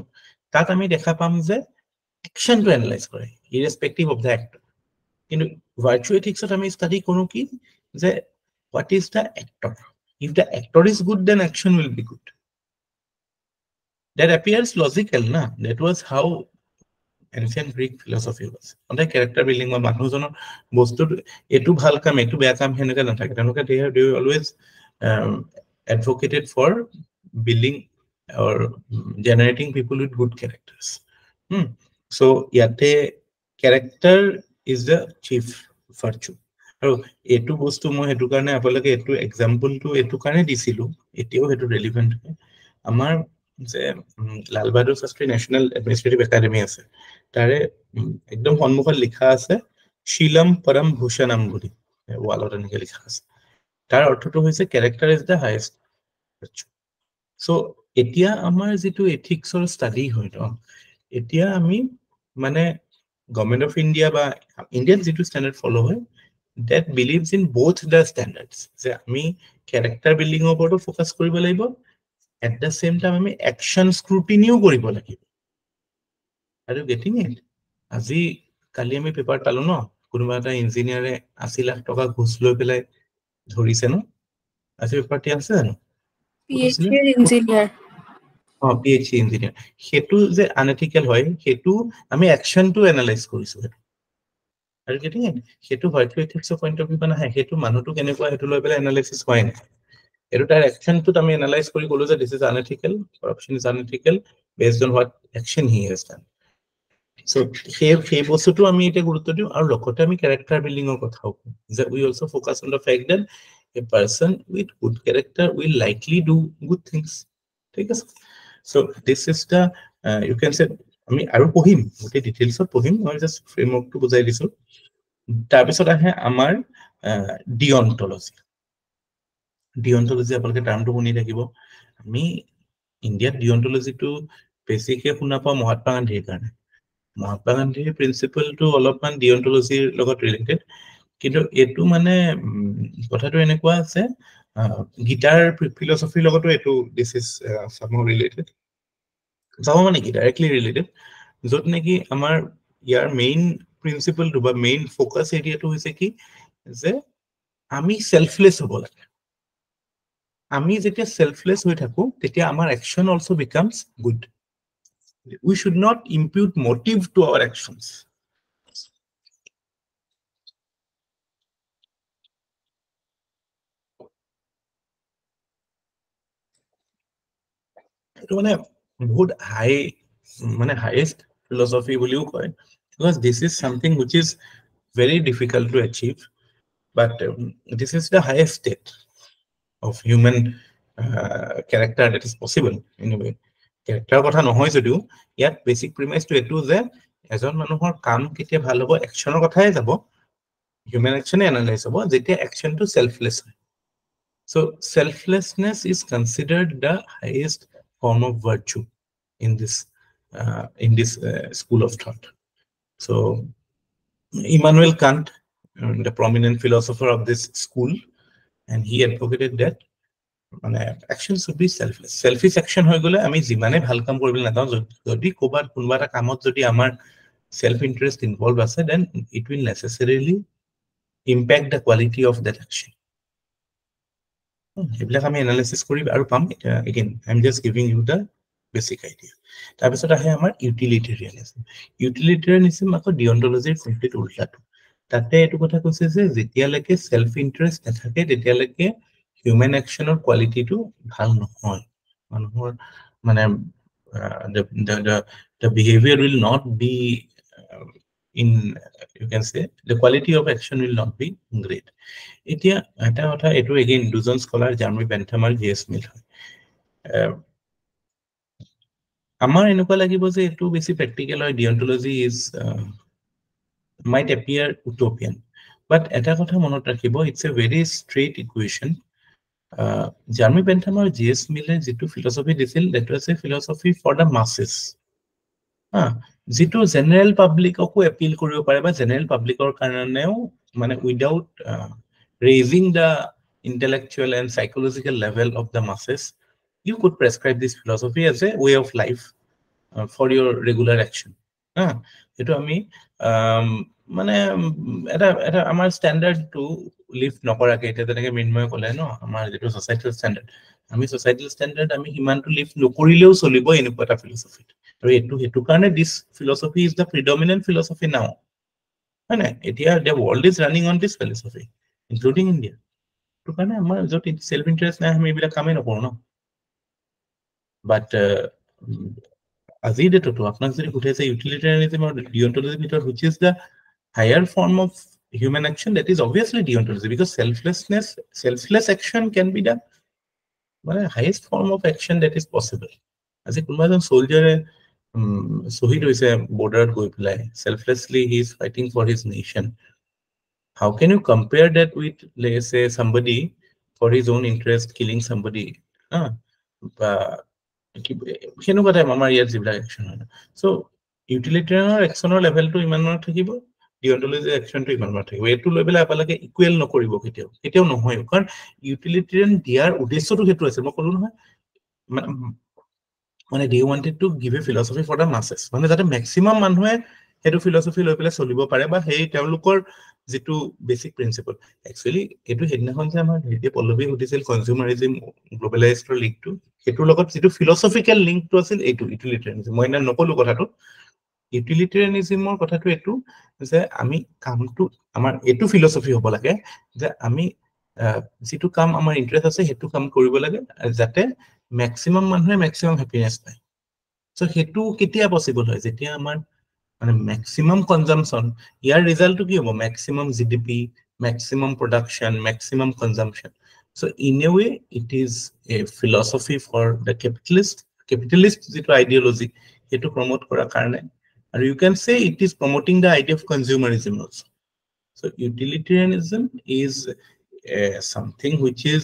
তাত আমি দেখা পাম যে অ্যাকশনটো এনালাইজ কৰে ইৰেসপেক্টিভ অফ দ্য এক্টৰ। কিন্তু ভাৰ্চুৱেল এথিক্সত আমি স্টাডি কৰো কি যে what is the actor? If the actor is good, then action will be good. That appears logical, na? That was how ancient Greek philosophy was. On the character building বা মানুহজনৰ বস্তুটো এটো ভাল কাম এটো বেয়া কাম হেনেকা নাথাকে, তেওঁলোকে they always advocated for building or generating people with good characters. So yate character is the chief virtue. আৰু এটো বস্তু মই হেতু কাৰণে আপোনালোকে এটো এক্সাম্পলটো এটো কাৰণে দিছিলো, এতিয়াও হেতু ৰেলেভেন্ট হয়। আমাৰ যে Lal Bahadur Shastri national administrative academy আছে, তাৰে একদম সন্মুখত লিখা আছে শিলম পৰম ভূষণম বুলি, ওয়ালত এনেকে লিখা আছে। তাৰ অৰ্থটো হৈছে character is the highest virtue. So এতিয়া আমাৰ যেটো এথিক্সৰ স্টাডি হয় ন, এতিয়া আমি মানে গভৰ্নমেন্ট অফ ইন্ডিয়া বা ইন্ডিয়ান যেটো স্ট্যান্ডার্ড ফলো হয়, that believes in both the standards, যে আমি ক্যাৰেক্টাৰ বিল্ডিংৰ ওপৰতো ফোকাস কৰিব লাগিব, at the same time আমি অ্যাকশন স্ক্ৰুটিনিও কৰিব লাগিব। Are you getting it? আজি কালি আমি পেপাৰ পালো ন কোনোবা এটা ইঞ্জিনিয়াৰে 80 লাখ টকা ঘুষ লৈ পেলাই ধৰিছে ন আজি পেপাৰটি আছে জানো PhD ইঞ্জিনিয়াৰ PhD ইঞ্জিনিয়াৰ হেতু যে আনএথিক্যাল হয় হেতু আমি অ্যাকশনটো এনালাইজ কৰিছো আৰু কেতি হেতু হয়তো এথিক্সৰ পইণ্ট অফ ভিউ পৰা নাহে হেতু মানুহটো কেনেকুৱা হেতু লৈ পেলাই এনালাইসিস হয় না এটো তাৰ অ্যাকশনটো আমি এনালাইজ কৰি কলো যে this is unethical corruption is unethical based on what action he has done so সেই বস্তুটো আমি এটা গুৰুত্ব দিও আৰু লগতে আমি ক্যাৰেক্টাৰ বিল্ডিংৰ কথাও কওঁ যে we also focus on the fact that a person with good character will likely do good things ঠিক আছে so this is the you can say আমি আৰু পঢ়িম ওতে ডিটেইলছত পঢ়িম মই জাস্ট ফ্ৰেমৱৰ্কটো বুজাই দিছো তাৰ পিছত আহে আমাৰ ডিঅন্টলজি আপোনালোকে টাৰ্মটো শুনি থাকিব আমি ইণ্ডিয়াত ডিঅন্টলজিটো বেছিকে শুনা পাওঁ মহাত্মা গান্ধীৰ কাৰণে মহাত্মা গান্ধীৰ প্ৰিন্সিপলটো অলপমান ডিঅন্টলজিৰ লগত ৰিলেটেড কিন্তু এটো মানে কথাটো এনেকুৱা আছে গীতাৰ ফিলসফিৰ লগতো এটো দিস ইজ সামহাউ ৰিলেটেড যাও মানে কি ডাইৰেক্টলি ৰিলেটেড যত নেকি আমাৰ ইয়াৰ মেইন প্ৰিন্সিপলটো বা মেইন ফোকাস এৰিয়াটো হৈছে কি যে আমি সেলফলেস হ'ব লাগে আমি যেতিয়া সেলফলেস হৈ থাকো তেতিয়া আমাৰ action also becomes good we should not impute motive to our actions এটো মানে বহুত হাই মানে হাইয়েস্ট philosophy বুলিও কয় because this is something which is very difficult to achieve but this is the highest state of human character that is possible in a way character কথা নহয় যদিও ইয়াত বেসিক প্ৰিমাইস টো এটো যে এজন মানুহৰ কাম কেতিয়া ভাল হ'ব অ্যাকশনৰ কথাই যাব হিউম্যান অ্যাকশনে এনালাইজ হ'ব যেতিয়া অ্যাকশনটো সেলফলেস হয় so selflessness is considered the highest form of virtue in this school of thought so Immanuel Kant the prominent philosopher of this school and he advocated that মানে action should be selfless selfish action হৈ গলে আমি যিমানে ভাল কাম কৰিব নাযাওঁ যদি কোবাত কোনবা এটা কামত যদি আমাৰ self interest involved আছে then it will necessarily impact the quality of that action এইবিলাক আমি এনালাইসিস কৰি আৰু পাম again I'm just giving you the basic idea তাৰ পিছত আহে আমাৰ ইউটিলিটেৰিয়ানিজম আকৌ ডিঅন্টলজিৰ কমপ্লিট উল্টাটো তাতে এটো কথা কৈছে যে যেতিয়ালৈকে সেলফ ইন্টাৰেস্ট নাথাকে তেতিয়ালৈকে হিউম্যান অ্যাকশনৰ কোৱালিটিটো ভাল নহয় মানুহৰ মানে the behavior will not be in you can say the quality of action will not be great এতিয়া এটা কথা এটো again দুজন স্কলাৰ জাৰ্মি বেন্থাম আৰু জেএস মিল আমাৰ এনেকুৱা লাগিব যে এটো বেছি প্ৰ্যাকটিক্যাল হয় ডিঅন্টলজি is might appear utopian but এটা কথা মনত ৰাখিব it's a very straight equation জাৰ্মি Bentham আৰু জেএস মিলে যেটো ফিলসফি দিছিল that was a philosophy for the masses যেটো জেনাৰেল পাব্লিককো এপিল কৰিব পাৰে বা জেনাৰেল পাব্লিকৰ কাৰণেও মানে without raising the intellectual and psychological level of the masses you could prescribe this philosophy as a way of life for your regular action এটো আমি মানে এটা আমাৰ স্ট্যান্ডাৰ্ড টু লিভ নকৰাকে এটা তেনেকে মিনময় কলে ন আমাৰ যেটো সোসাইটাল স্ট্যান্ডাৰ্ড আমি সোসাইটাল স্ট্যান্ডাৰ্ড আমি হিমান টু লিভ নকৰিলেও চলিব এনেকুৱা এটা ফিলসফি আৰু এটো কাৰণে this philosophy is the predominant philosophy now মানে এতিয়া the world is running on this philosophy including India to কাৰণে আমাৰ যত সেলফ ইন্টাৰেস্ট নাই আমি এইবিলাক কামে নকৰো ন but আজি ডেটটো আপোনাক যদি সুধেছে ইউটিলিটেৰিয়ানিজম আৰু ডিঅন্টলজি ভিতৰত which is the higher form of human action that is obviously deontology because selfless action can be the highest form of action that is possible as a কোনোবাজন সোলজাৰে শহীদ হৈছে বৰ্ডাৰত গৈ পেলাই selflessly he is fighting for his nation how can you compare that with let's say somebody for his own interest killing somebody হেনুকা time আমাৰ ইয়াত যিবিলাক action হয় so ইউটিলিটেৰিয়ানৰ অ্যাকশনৰ লেভেলটো ইমানৰ থাকিব ডিঅন্টলজি অ্যাকশনটো ইমানৰ থাকিব এটো লৈ পেলাই আপোনালোকে ইকুৱেল নকৰিব কেতিয়াও নহয় কাৰণ ইউটিলিটেৰিয়ান দিয়াৰ উদ্দেশ্যটো হেতু আছে মই ক'লো নহয় মানে they wanted to give a philosophy for the masses মানে যাতে ম্যাক্সিমাম মানুহে হেতু ফিলসফি লৈ পেলাই চলিব পাৰে বা হেই তেওঁলোকৰ যেটো বেসিক প্ৰিন্সিপল একচুয়ালি এটো হেদিনাখন যে আমাৰ হেতি পল্লবী উঠিছিল কনজিউমাৰিজম গ্লোবালাইজেডৰ লিংকটো হেতুৰ লগত যেটো ফিলসফিক্যাল লিংকটো আছিল এটো ইউটিলিটেৰিয়ানিজম মই না নকলো কথাটো ইউটিলিটেৰিয়ানিজমৰ কথাটো এটো যে আমি কামটো আমাৰ এটো ফিলসফি হ'ব লাগে যে আমি যেটো কাম আমাৰ ইন্টাৰেস্ট আছে হেতু কাম কৰিব লাগে যাতে ম্যাক্সিমাম মানুহে ম্যাক্সিমাম হ্যাপিনেস পায় সো হেতু কেতিয়া পসিবল হয় যেতিয়া আমাৰ মানে ম্যাক্সিমাম কনজাম্পশন ইয়াৰ ৰিজাল্টটো কি হ'ব maximum GDP maximum production maximum consumption so in a way it is a philosophy for the capitalist যেটো ideology হেতু প্ৰমোট কৰাৰ কাৰণে and you can say it is promoting the idea of consumerism also so utilitarianism is something which is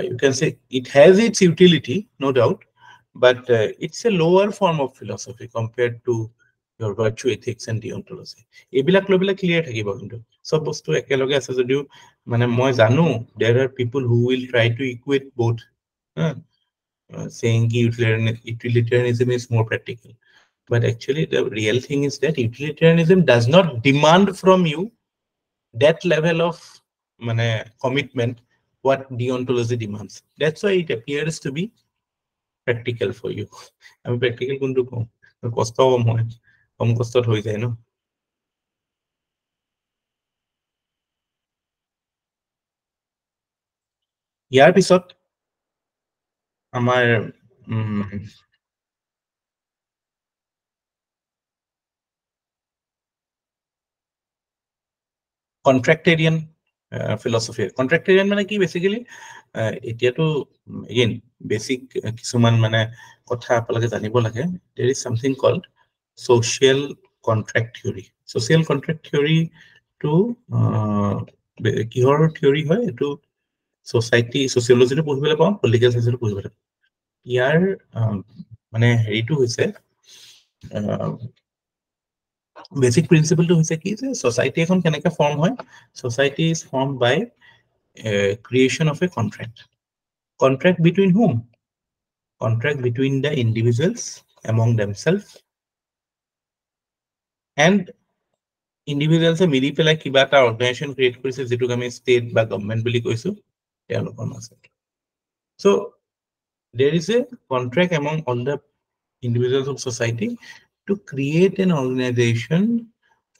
you can say it has its utility no doubt but it's a lower form of philosophy compared to your virtue ethics and deontology ebilak lobila clear thakibo kintu sob bostu ekeloge ase jodiu mane moi janu there are people who will try to equate both saying utilitarianism is more practical but actually the real thing is that utilitarianism does not demand from you that level of mane commitment what deontology demands that's why it appears to be practical for you আমি practical কোনটো কম কষ্ট কম হয় কম কষ্টত হৈ যায় ন ইয়াৰ পিছত আমাৰ contractarian philosophy contractarian মানে কি বেসিক্যালি এতিয়াতো again basic কিছুমান মানে কথা আপোনালোকে জানিব লাগে there is something called social contract theory social contract theory to কিহৰ theory হয় এটো society sociology টো পঢ়িবলৈ পাওঁ political science টো পঢ়িবলৈ ইয়াৰ মানে হেৰিটো হৈছে basic principle to hoise ki je society ekhon keneka form hoy society is formed by creation of a contract between whom contract between the individuals among themselves and individuals mili pelai kiba ta organization create korise jetu ami state ba government boli koisu telokor mase so there is a contract among all the individuals of society to create an organization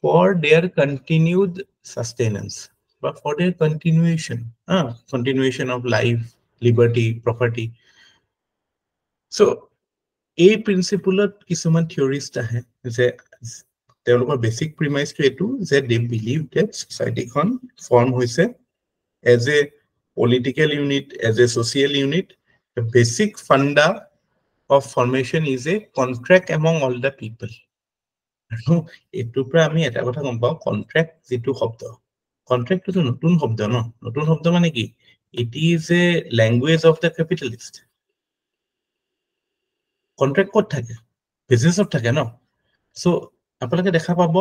for their continued sustenance but for their continuation of life liberty property so a principle kisuman theorist ahe je telokor basic premise to etu je they believe that society kon form hoise as a political unit as a social unit the basic funda of formation is a contract among all the people এটুৰ পৰা আমি এটা কথা গম পাওঁ contract যেটো শব্দ কন্ট্ৰাক্টটো নতুন শব্দ ন নতুন শব্দ মানে কি it is a language of the capitalist contract ক'ত থাকে বিজনেছত থাকে ন সো আপোনালোকে দেখা পাব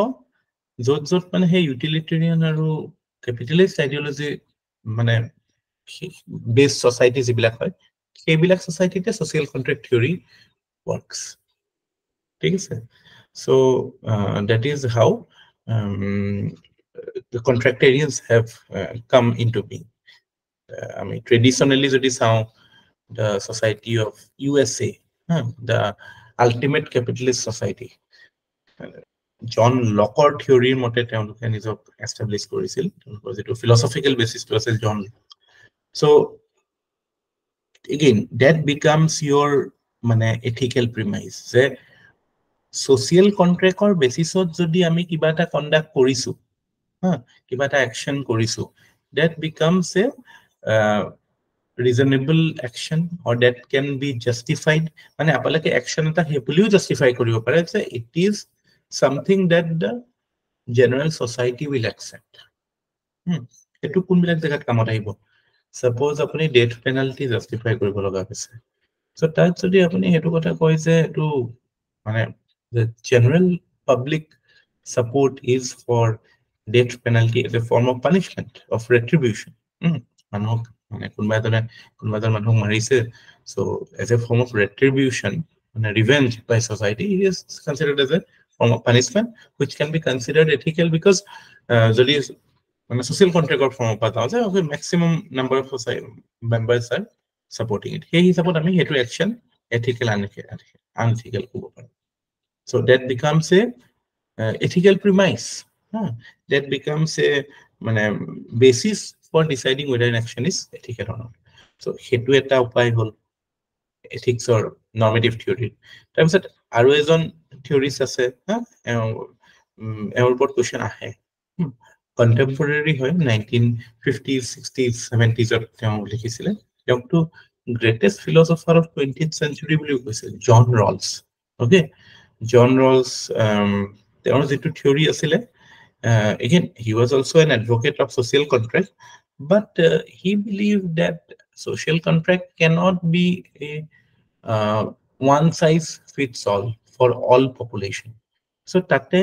যত যত মানে হে ইউটিলিটেৰিয়ান আৰু ক্যাপিটালিস্ট আইডিয়োলজি মানে বেস সোসাইটি যিবিলাক হয় সেইবিলাক সোসাইটিতে সোশ্যাল কন্ট্ৰাক্ট থিওৰি works ঠিক আছে so that is how the contractarians have come into being I mean traditionally jodi sao the society of USA the ultimate capitalist society John Locke theory mote teoloke nijok establish korisil jeto philosophical basis to asil John so again that becomes your mane ethical premise je social contract or basis jodi ami kiba ta conduct korisu kiba ta action korisu that becomes a reasonable action or that can be justified mane apalake action eta hepuliu justify koribo pare je it is something that the general society will accept etu kun bilak jagat kamot aibo suppose apuni death penalty justify koribo loga hoise so tat jodi apuni hetu kotha koi je etu mane the general public support is for death penalty as a form of punishment of retribution manok mane kunba manok marise so as a form of retribution and revenge by society it is considered as a form of punishment which can be considered ethical because jodi মানে social contract or form of pata hoje okay maximum number of members are supporting it he support ami hetu action ethical unethical hobo pare so that becomes a ethical premise that becomes a মানে basis for deciding whether an action is ethical or not so hetu eta upay hol ethics or normative theory তাৰপিছত আৰু এজন theorist আছে এওঁৰ ওপৰত question আহে contemporary হয় 1950s 60s 70s ত তেওঁ লিখিছিলে তেওঁকটো greatest philosopher of 20th century বুলি কৈছিল জন ৰলছ okay জন ৰলছ তেওঁৰ যেটো theory আছিলে again he was also an advocate of social contract but he believed that social contract cannot be a one size fits all for all population so tate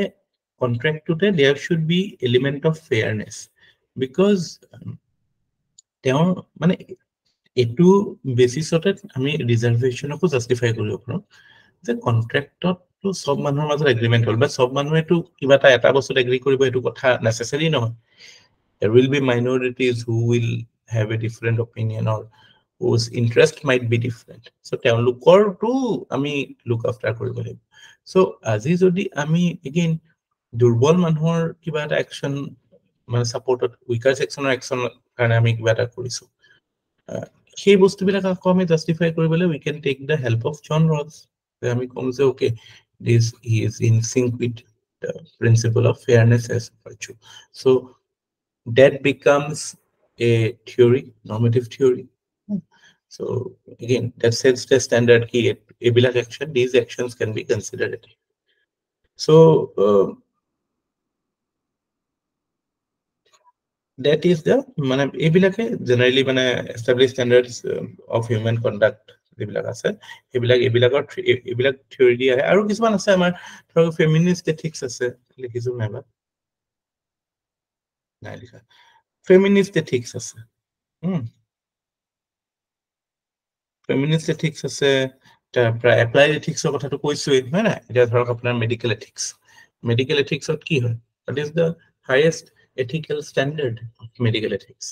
contract today there should be element of fairness because তেওঁ মানে এটু বেসিসতে আমি রিজার্ভেশনকো justify কৰিব পাৰো যে কন্ট্ৰাক্টত তো সব মানুহৰ মাজত এগ্ৰিমেন্ট হ'ল বা সব মানুহে তো কিবা এটা বস্তু এগ্ৰি কৰিব এটো কথা নেসেসারি নহয় there will be minorities who will have a different opinion or whose interest might be different so তেওঁলোকৰ তো আমি look after কৰিব লাগিব so আজি যদি আমি again দুৰ্বল মানুহৰ কিবা এটা অ্যাকশন মানে সাপোৰ্টত উইকাৰ সেকশনৰ অ্যাকশন কাৰণে আমি কিবা এটা কৰিছো সেই বস্তুবিলাক আকৌ আমি জাস্টিফাই কৰিবলৈ we can take the help of John Rawls আমি কম যে okay this he is in sync with the principle of fairness as virtue so that becomes a theory normative theory so again that sets the standard key ebilak action these actions can be considered so that is the মানে এবিলাকে generally মানে established standards of human conduct এবিলাক আছে এবিলাকৰ theory দি আহে আৰু কিছুমান আছে আমাৰ ধৰক feminist ethics আছে লিখিছো নাইবা নাই লিখা feminist ethics আছে feminist ethics আছে প্ৰায় applied ethics ৰ কথাটো কৈছোই হয় না এটা ধৰক আপোনাৰ medical ethics ত কি হয় that is the highest ethical standard of medical ethics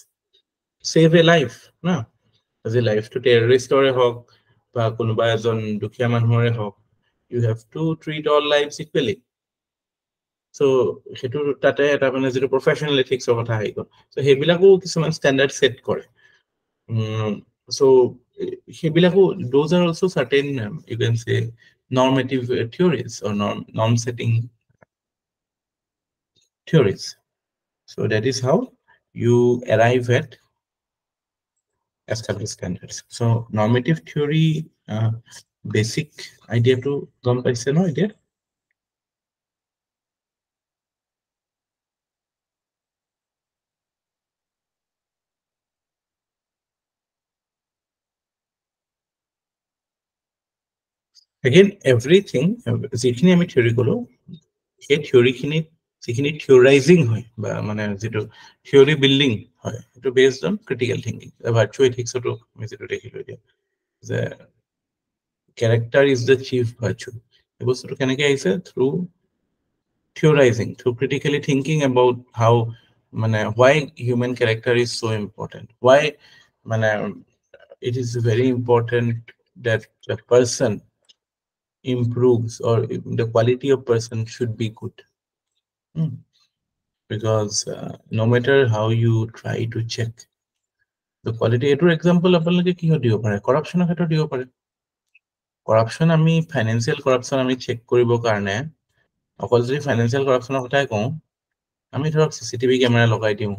save a life na as a life to terrorist or hok ba konuba ejon dukhia manhore hok you have to treat all lives equally so hetu tate eta mane jeto professional ethics or kotha haiko so hebilako kisuman standard set kore so hebilako those are also certain you can say normative theories or norm setting theories so that is how you arrive at established standards so normative theory basic idea to gam paise no idea again everything jikhini ami theory kolo এই theory khini jikhini theorizing hoy ba mane jeto theory building hoy eto based on critical thinking virtue ethics to ami jeto dekhilo dia the character is the chief virtue এই বস্তুটো কেনেকৈ আহিছে through theorizing through critically thinking about how মানে why human character is so important why মানে it is very important that a person improves or the quality of person should be good because no matter how you try to check the quality etor example apalage ki hodio pare corruption er khetor dio pare corruption ami financial corruption ami check koribo karone okol jodi financial corruption kotha kau ami thorok cctv camera logai diu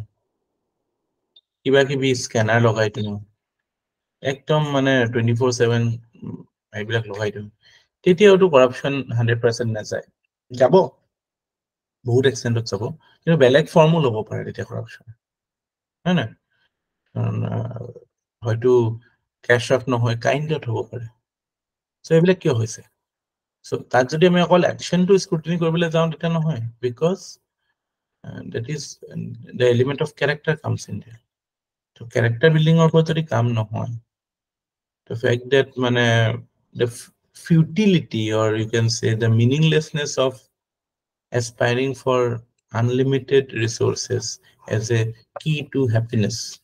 kiba kibi scanner logai diu ekdom mane 24/7 এইবিলাক লগাই দিও তেতিয়াও তো corruption 100% না যায় যাব বহুত এক্সটেন্টত যাব কিন্তু বেলেগ ফর্মও লব পাৰে তেতিয়া corruption হয় না হয়তো ক্যাশ অফ নহয় কাইন্ডত হ'ব পাৰে সো এইবিলাক কিয় হৈছে সো তাত যদি আমি অকল অ্যাকশন টু স্ক্ৰুটিনি কৰিবলৈ যাওঁ তেতিয়া নহয় because that is the element of character comes in there so character building or যদি কাম নহয় the fact that মানে the futility or you can say the meaninglessness of aspiring for unlimited resources as a key to happiness.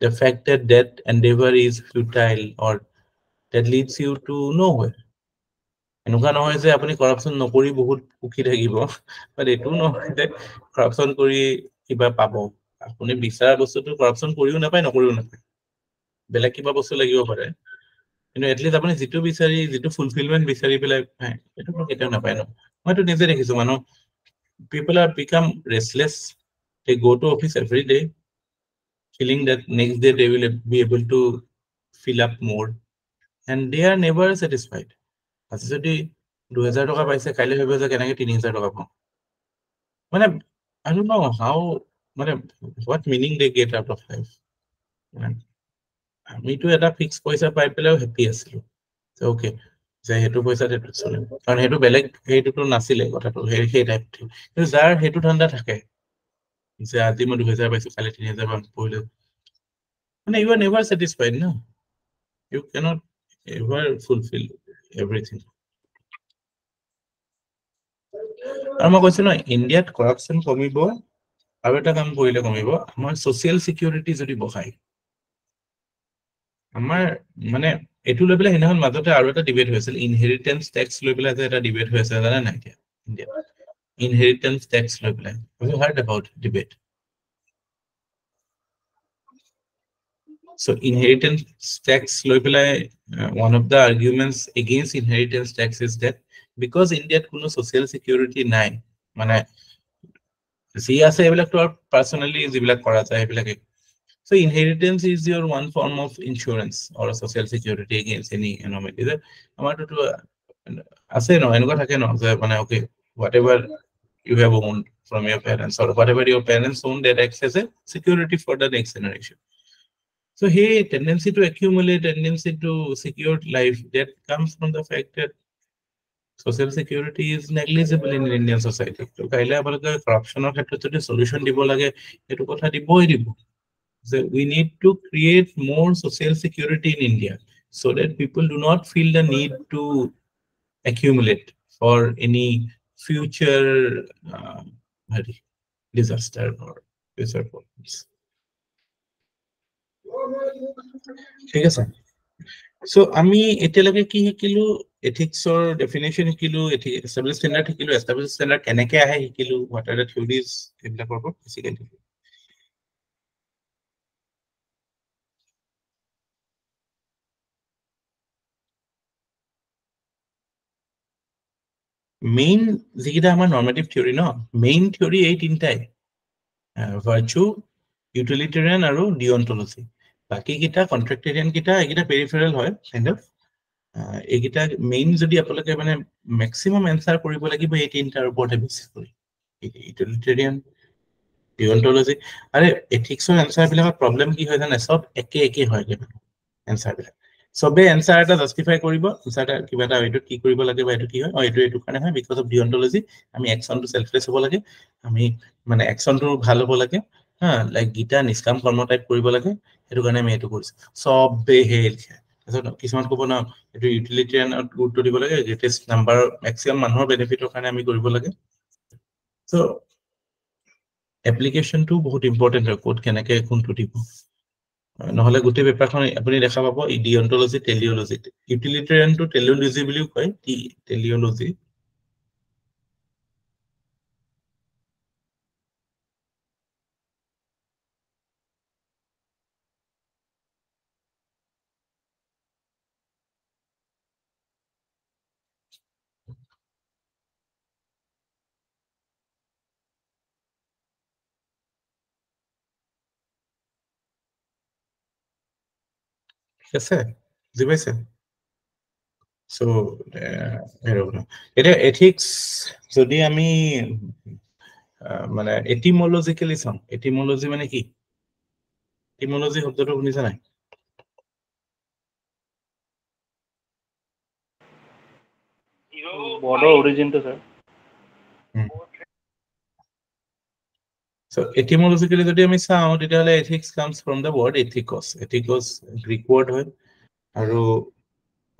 The fact that that endeavor is futile or that leads you to nowhere. এনেকুৱা নহয় যে আপুনি কৰাপচন নকৰি বহুত সুখী থাকিব, বাট এইটো নহয় যে কৰাপচন কৰি কিবা পাব। আপুনি বিচাৰা বস্তুটো কৰাপচন কৰিও নাপায়, নকৰিও নাপায়, বেলেগ কিবা বস্তু লাগিব পাৰে, কিন্তু এটলিষ্ট আপুনি যিটো বিচাৰি যিটো ফুলফিলমেণ্ট বিচাৰি পেলাই সেইটো কেতিয়াও নাপায় ন। মইতো নিজে দেখিছো মানুহ, people are become restless, they go to office every day feeling that next day they will be able to fill up more and they are never satisfied. আজি যদি 2000 টকা পাইছে, কাইলৈ ভাবিব যে কেনেকৈ 3000 টকা পাওঁ। মানে I don't know how, মানে what meaning they get out of life. আমিতো এটা ফিক্স পইচা পাই পেলাইও হেপি আছিলো, ওকে যে সেইটো পইচাত সেইটো চলিম, কাৰণ সেইটো বেলেগ সেইটোতো নাছিলে কথাটো, সেই টাইপ। কিন্তু যাৰ সেইটো ধান্দা থাকে যে আজি মই 2000 পাইছো, কালি 3000 পাম পঢ়িলে, মানে you are never satisfied, no? You cannot ever fulfill everything. আৰু মই কৈছো ন, ইণ্ডিয়াত কৰাপচন কমিব আৰু এটা কাম কৰিলে কমিব, আমাৰ ছ'চিয়েল চিকিউৰিটি যদি বঢ়ায়। আমাৰ মানে এইটো লৈ পেলাই সেইদিনাখন মাজতে আৰু এটা ডিবেট হৈছিল, ইনহেৰিটেন্স টেক্স লৈ পেলাই যে এটা ডিবেট হৈ আছে, জানে নাই এতিয়া ইণ্ডিয়াত? ইনহেৰিটেন্স টেক্স লৈ পেলাই, have you heard about debate? So inheritance tax লৈ পেলাই one of the arguments against inheritance tax is that because India কোনো social security নাই, মানে যি আছে এইবিলাকতো আৰু পাৰ্চনেলি যিবিলাক কৰা যায় সেইবিলাকে। So inheritance is your one form of insurance or a social security against any anomaly. আমাৰতো আছে ন, এনেকুৱা থাকে ন যে মানে okay, whatever you have owned from your parents or whatever your parents owned, that acts as a security for the next generation. So hey, tendency to accumulate, tendency to secure life, that comes from the fact that social security is negligible in Indian society. So kaile abalage corruption or khetre jodi solution dibo lage, etu kotha diboi dibo. So we need to create more social security in India so that people do not feel the need to accumulate for any future disaster or future problems. ঠিক আছে। So আমি এতিয়ালৈকে কি শিকিলো, এথিক্সৰ definition শিকিলো, establish standard শিকিলো, establish standard কেনেকে আহে শিকিলো, হোৱাট আৰ দ্য থিয়ৰিজ, এইবিলাকৰ ওপৰত বেছিকৈ মেইন যিকেইটা আমাৰ নৰ্মেটিভ থিয়ৰি ন, মেইন থিয়ৰি এই তিনিটাই, ভাৰ্চু, ইউটিলিটেৰিয়ান আৰু ডিঅন্টলজি। বাকীকেইটা কন্ট্ৰেক্টেৰিয়ান কেইটা, এইকেইটা পেৰিফেৰেল হয় কাইণ্ড অফ। এইকেইটা মেইন যদি আপোনালোকে মানে মেক্সিমাম এনচাৰ কৰিব লাগিব এই তিনিটাৰ ওপৰতে বেছি কৰি, ইউটিলিটেৰিয়ান, ডিঅন্টলজি। আৰে এথিক্সৰ এনচাৰবিলাকত প্ৰব্লেম কি হয় জানে, চব একে হয় এনচাৰবিলাক, চবে এনচাৰ এটা জাষ্টিফাই কৰিব, এনচাৰ এটা কিবা এটা এইটো কি কৰিব লাগে বা এইটো কি হয়, এইটো কাৰণে হয় বিকজ অফ ডিঅন্টলজি, আমি একশ্যনটো চেল্ফলেছ হ'ব লাগে, আমি মানে একশ্যনটো ভাল হ'ব লাগে, লাইক গীতা নিষ্কাম কৰ্ম টাইপ কৰিব লাগে, সেইটো কাৰণে আমি এইটো কৰিছো, চবে সেই লিখে। তাৰপিছত কিছুমান ক'ব ন, এইটো ইউটিলিটেৰিয়ানত গুৰুত্ব দিব লাগে, গ্ৰেটেষ্ট নাম্বাৰ মেক্সিমাম মানুহৰ বেনিফিটৰ কাৰণে আমি কৰিব লাগে। চ' এপ্লিকেশ্যনটো বহুত ইম্পৰ্টেণ্ট হয়, ক'ত কেনেকে কোনটো দিব, নহ'লে গোটেই পেপাৰখন আপুনি দেখা পাব ডিঅন্টলজি, টেলিঅলজি, ইউটিলিটেৰিয়ানটো টেলিঅলজি বুলিও কয়, টেলিঅলজি। ঠিক আছে, বুজি পাইছে? চ' এতিয়া এথিক্স যদি আমি মানে এটিমলজিকেলি চাওঁ, এটিমলজি মানে কি? এটিমলজি শব্দটো শুনিছে নাই? বৰ্ডৰ অৰিজিনটো স্যাৰ। So etymologically যদি আমি চাওঁ তেতিয়াহ'লে ethics comes from the word ethikos. Ethikos Greek word হয়, আৰু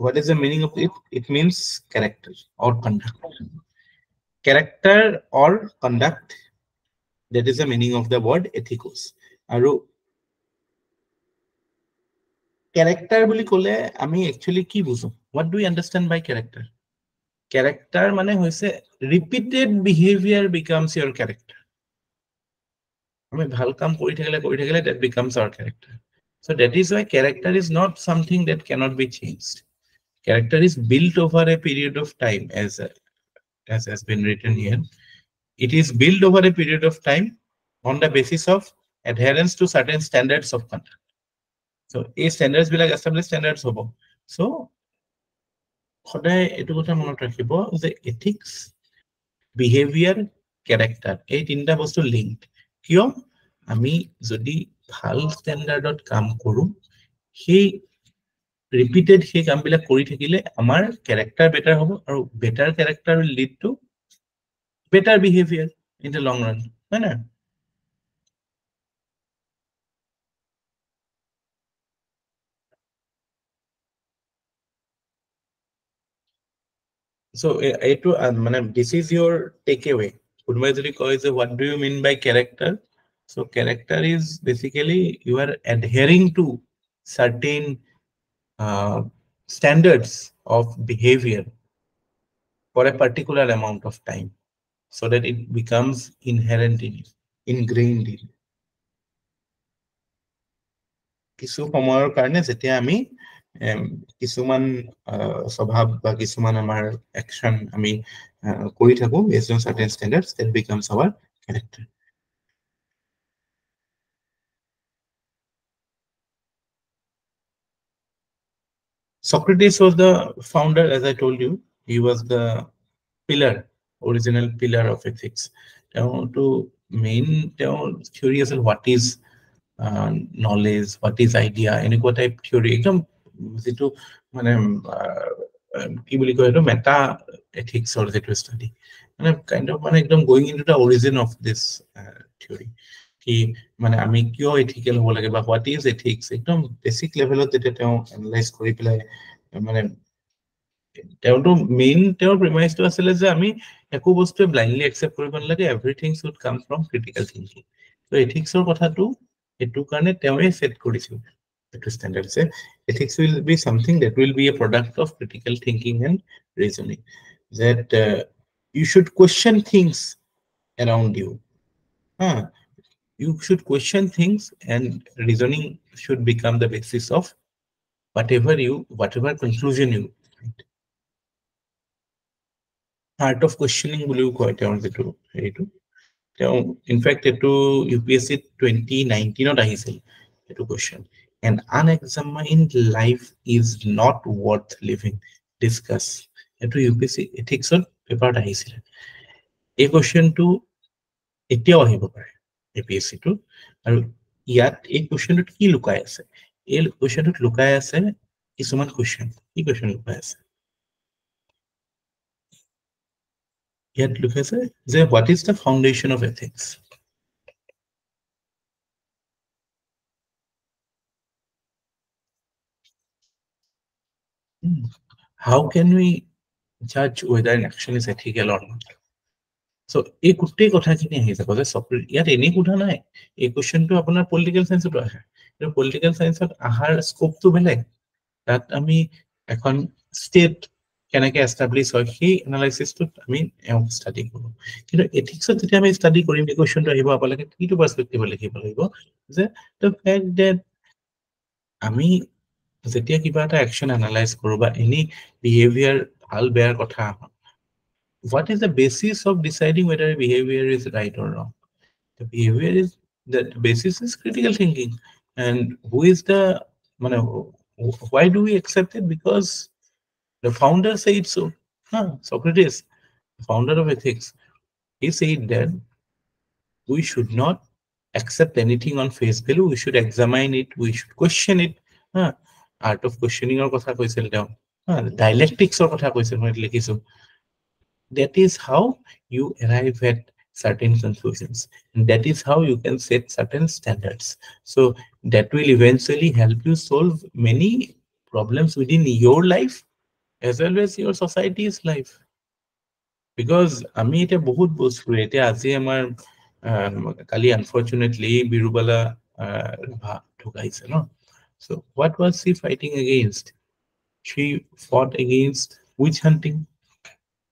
what is the meaning of it? It means character or conduct. character or conduct. That is the meaning of the word ethicos. Aru character boli kole ami actually ki buzo? What do we understand by character? Character mane hoise repeated behavior becomes your character. Ami bhal kaam kori thakile that becomes our character. So that is why character is not something that cannot be changed. Character is built over a period of time, as has been written here. It is built over a period of time on the basis of adherence to certain standards of conduct. So a standards be like established standards hobo. So the ethics, behavior, character, এই তিনটা বস্তু linked. কিয় আমি যদি ভাল স্ট্যান্ডার্ডত কাম কৰো সেই repeated সেই কামবিলাক কৰি থাকিলে আমাৰ character better হ'ব আৰু better character will lead to better behavior in the long run. Right? So this is your takeaway. What do you mean by character? So character is basically you are adhering to certain standards of behavior for a particular amount of time so that it becomes inherent in you, ingrained in you. কিছু সময়ৰ কাৰণে যেতিয়া আমি কিছুমান স্বভাৱ বা কিছুমান আমাৰ অ্যাকশন আমি কৰি থাকো based on certain standards that becomes our character. Socrates was the founder, as I told you. He was the original pillar of ethics. To main theory is what is knowledge, what is idea, এনেকুৱা type theory একদম যেটো মানে কি বুলি কয় এটো meta ethics or যেটো study মানে kind of মানে একদম going into the origin of this theory কি মানে আমি কিয় ethical হ'ব লাগে বা what is ethics একদম basic levelত যেটা তেওঁ analyze কৰি পেলাই মানে তেওঁটো মেইন তেওঁৰ premise টো আছিল যে আমি একো বস্তু blindly accept কৰিব নালাগে, everything should come from critical thinking. So ethics or কথাটো এটো কাৰণে তেওঁৱে সেট কৰিছিল এটো স্ট্যান্ডার্ড সে ethics will be something that will be a product of critical thinking and reasoning, that you should question things around you. You should question things and reasoning should become the basis of whatever conclusion you find. Art of questioning will you quite on the two. In fact, to UPSC 2019 or to question. An unexamined life is not worth living. Discuss. To UPSC ethics on paper. A question to APSC to yet a question to key Lucas. A question to Lucas is one question. A question Lucas. Yet Lucas, what is the foundation of ethics? How can we judge whether an action is ethical or not? So, a good take of hacking is a separate yet any good an eye. A question to upon a political science of the political science of a hard scope to belay. That I mean, a state can I establish or he analysis to study. Ethics of the time I study question to a perspective the fact that I mean যেতিয়া কিবা এটা action analyze কৰো বা any behavior ভাল বেয়াৰ কথা what is the basis of deciding whether a behavior is right or wrong? The behavior is the basis is critical thinking, and who is the why do we accept it? Because the founder said so. Socrates, the founder of ethics, he said that we should not accept anything on face value. We should examine it, we should question it. Art of questioning or kotha koisil down. Dialectics or kotha koisil moi likhisu. That is how you arrive at certain conclusions, and that is how you can set certain standards. So that will eventually help you solve many problems within your life as well as your society's life, because আমি এটা বহুত বস্তু এতিয়া আজি আমাৰ কালি unfortunately Birubala Rabha ঢুকাইছে ন so what was she fighting against she fought against witch hunting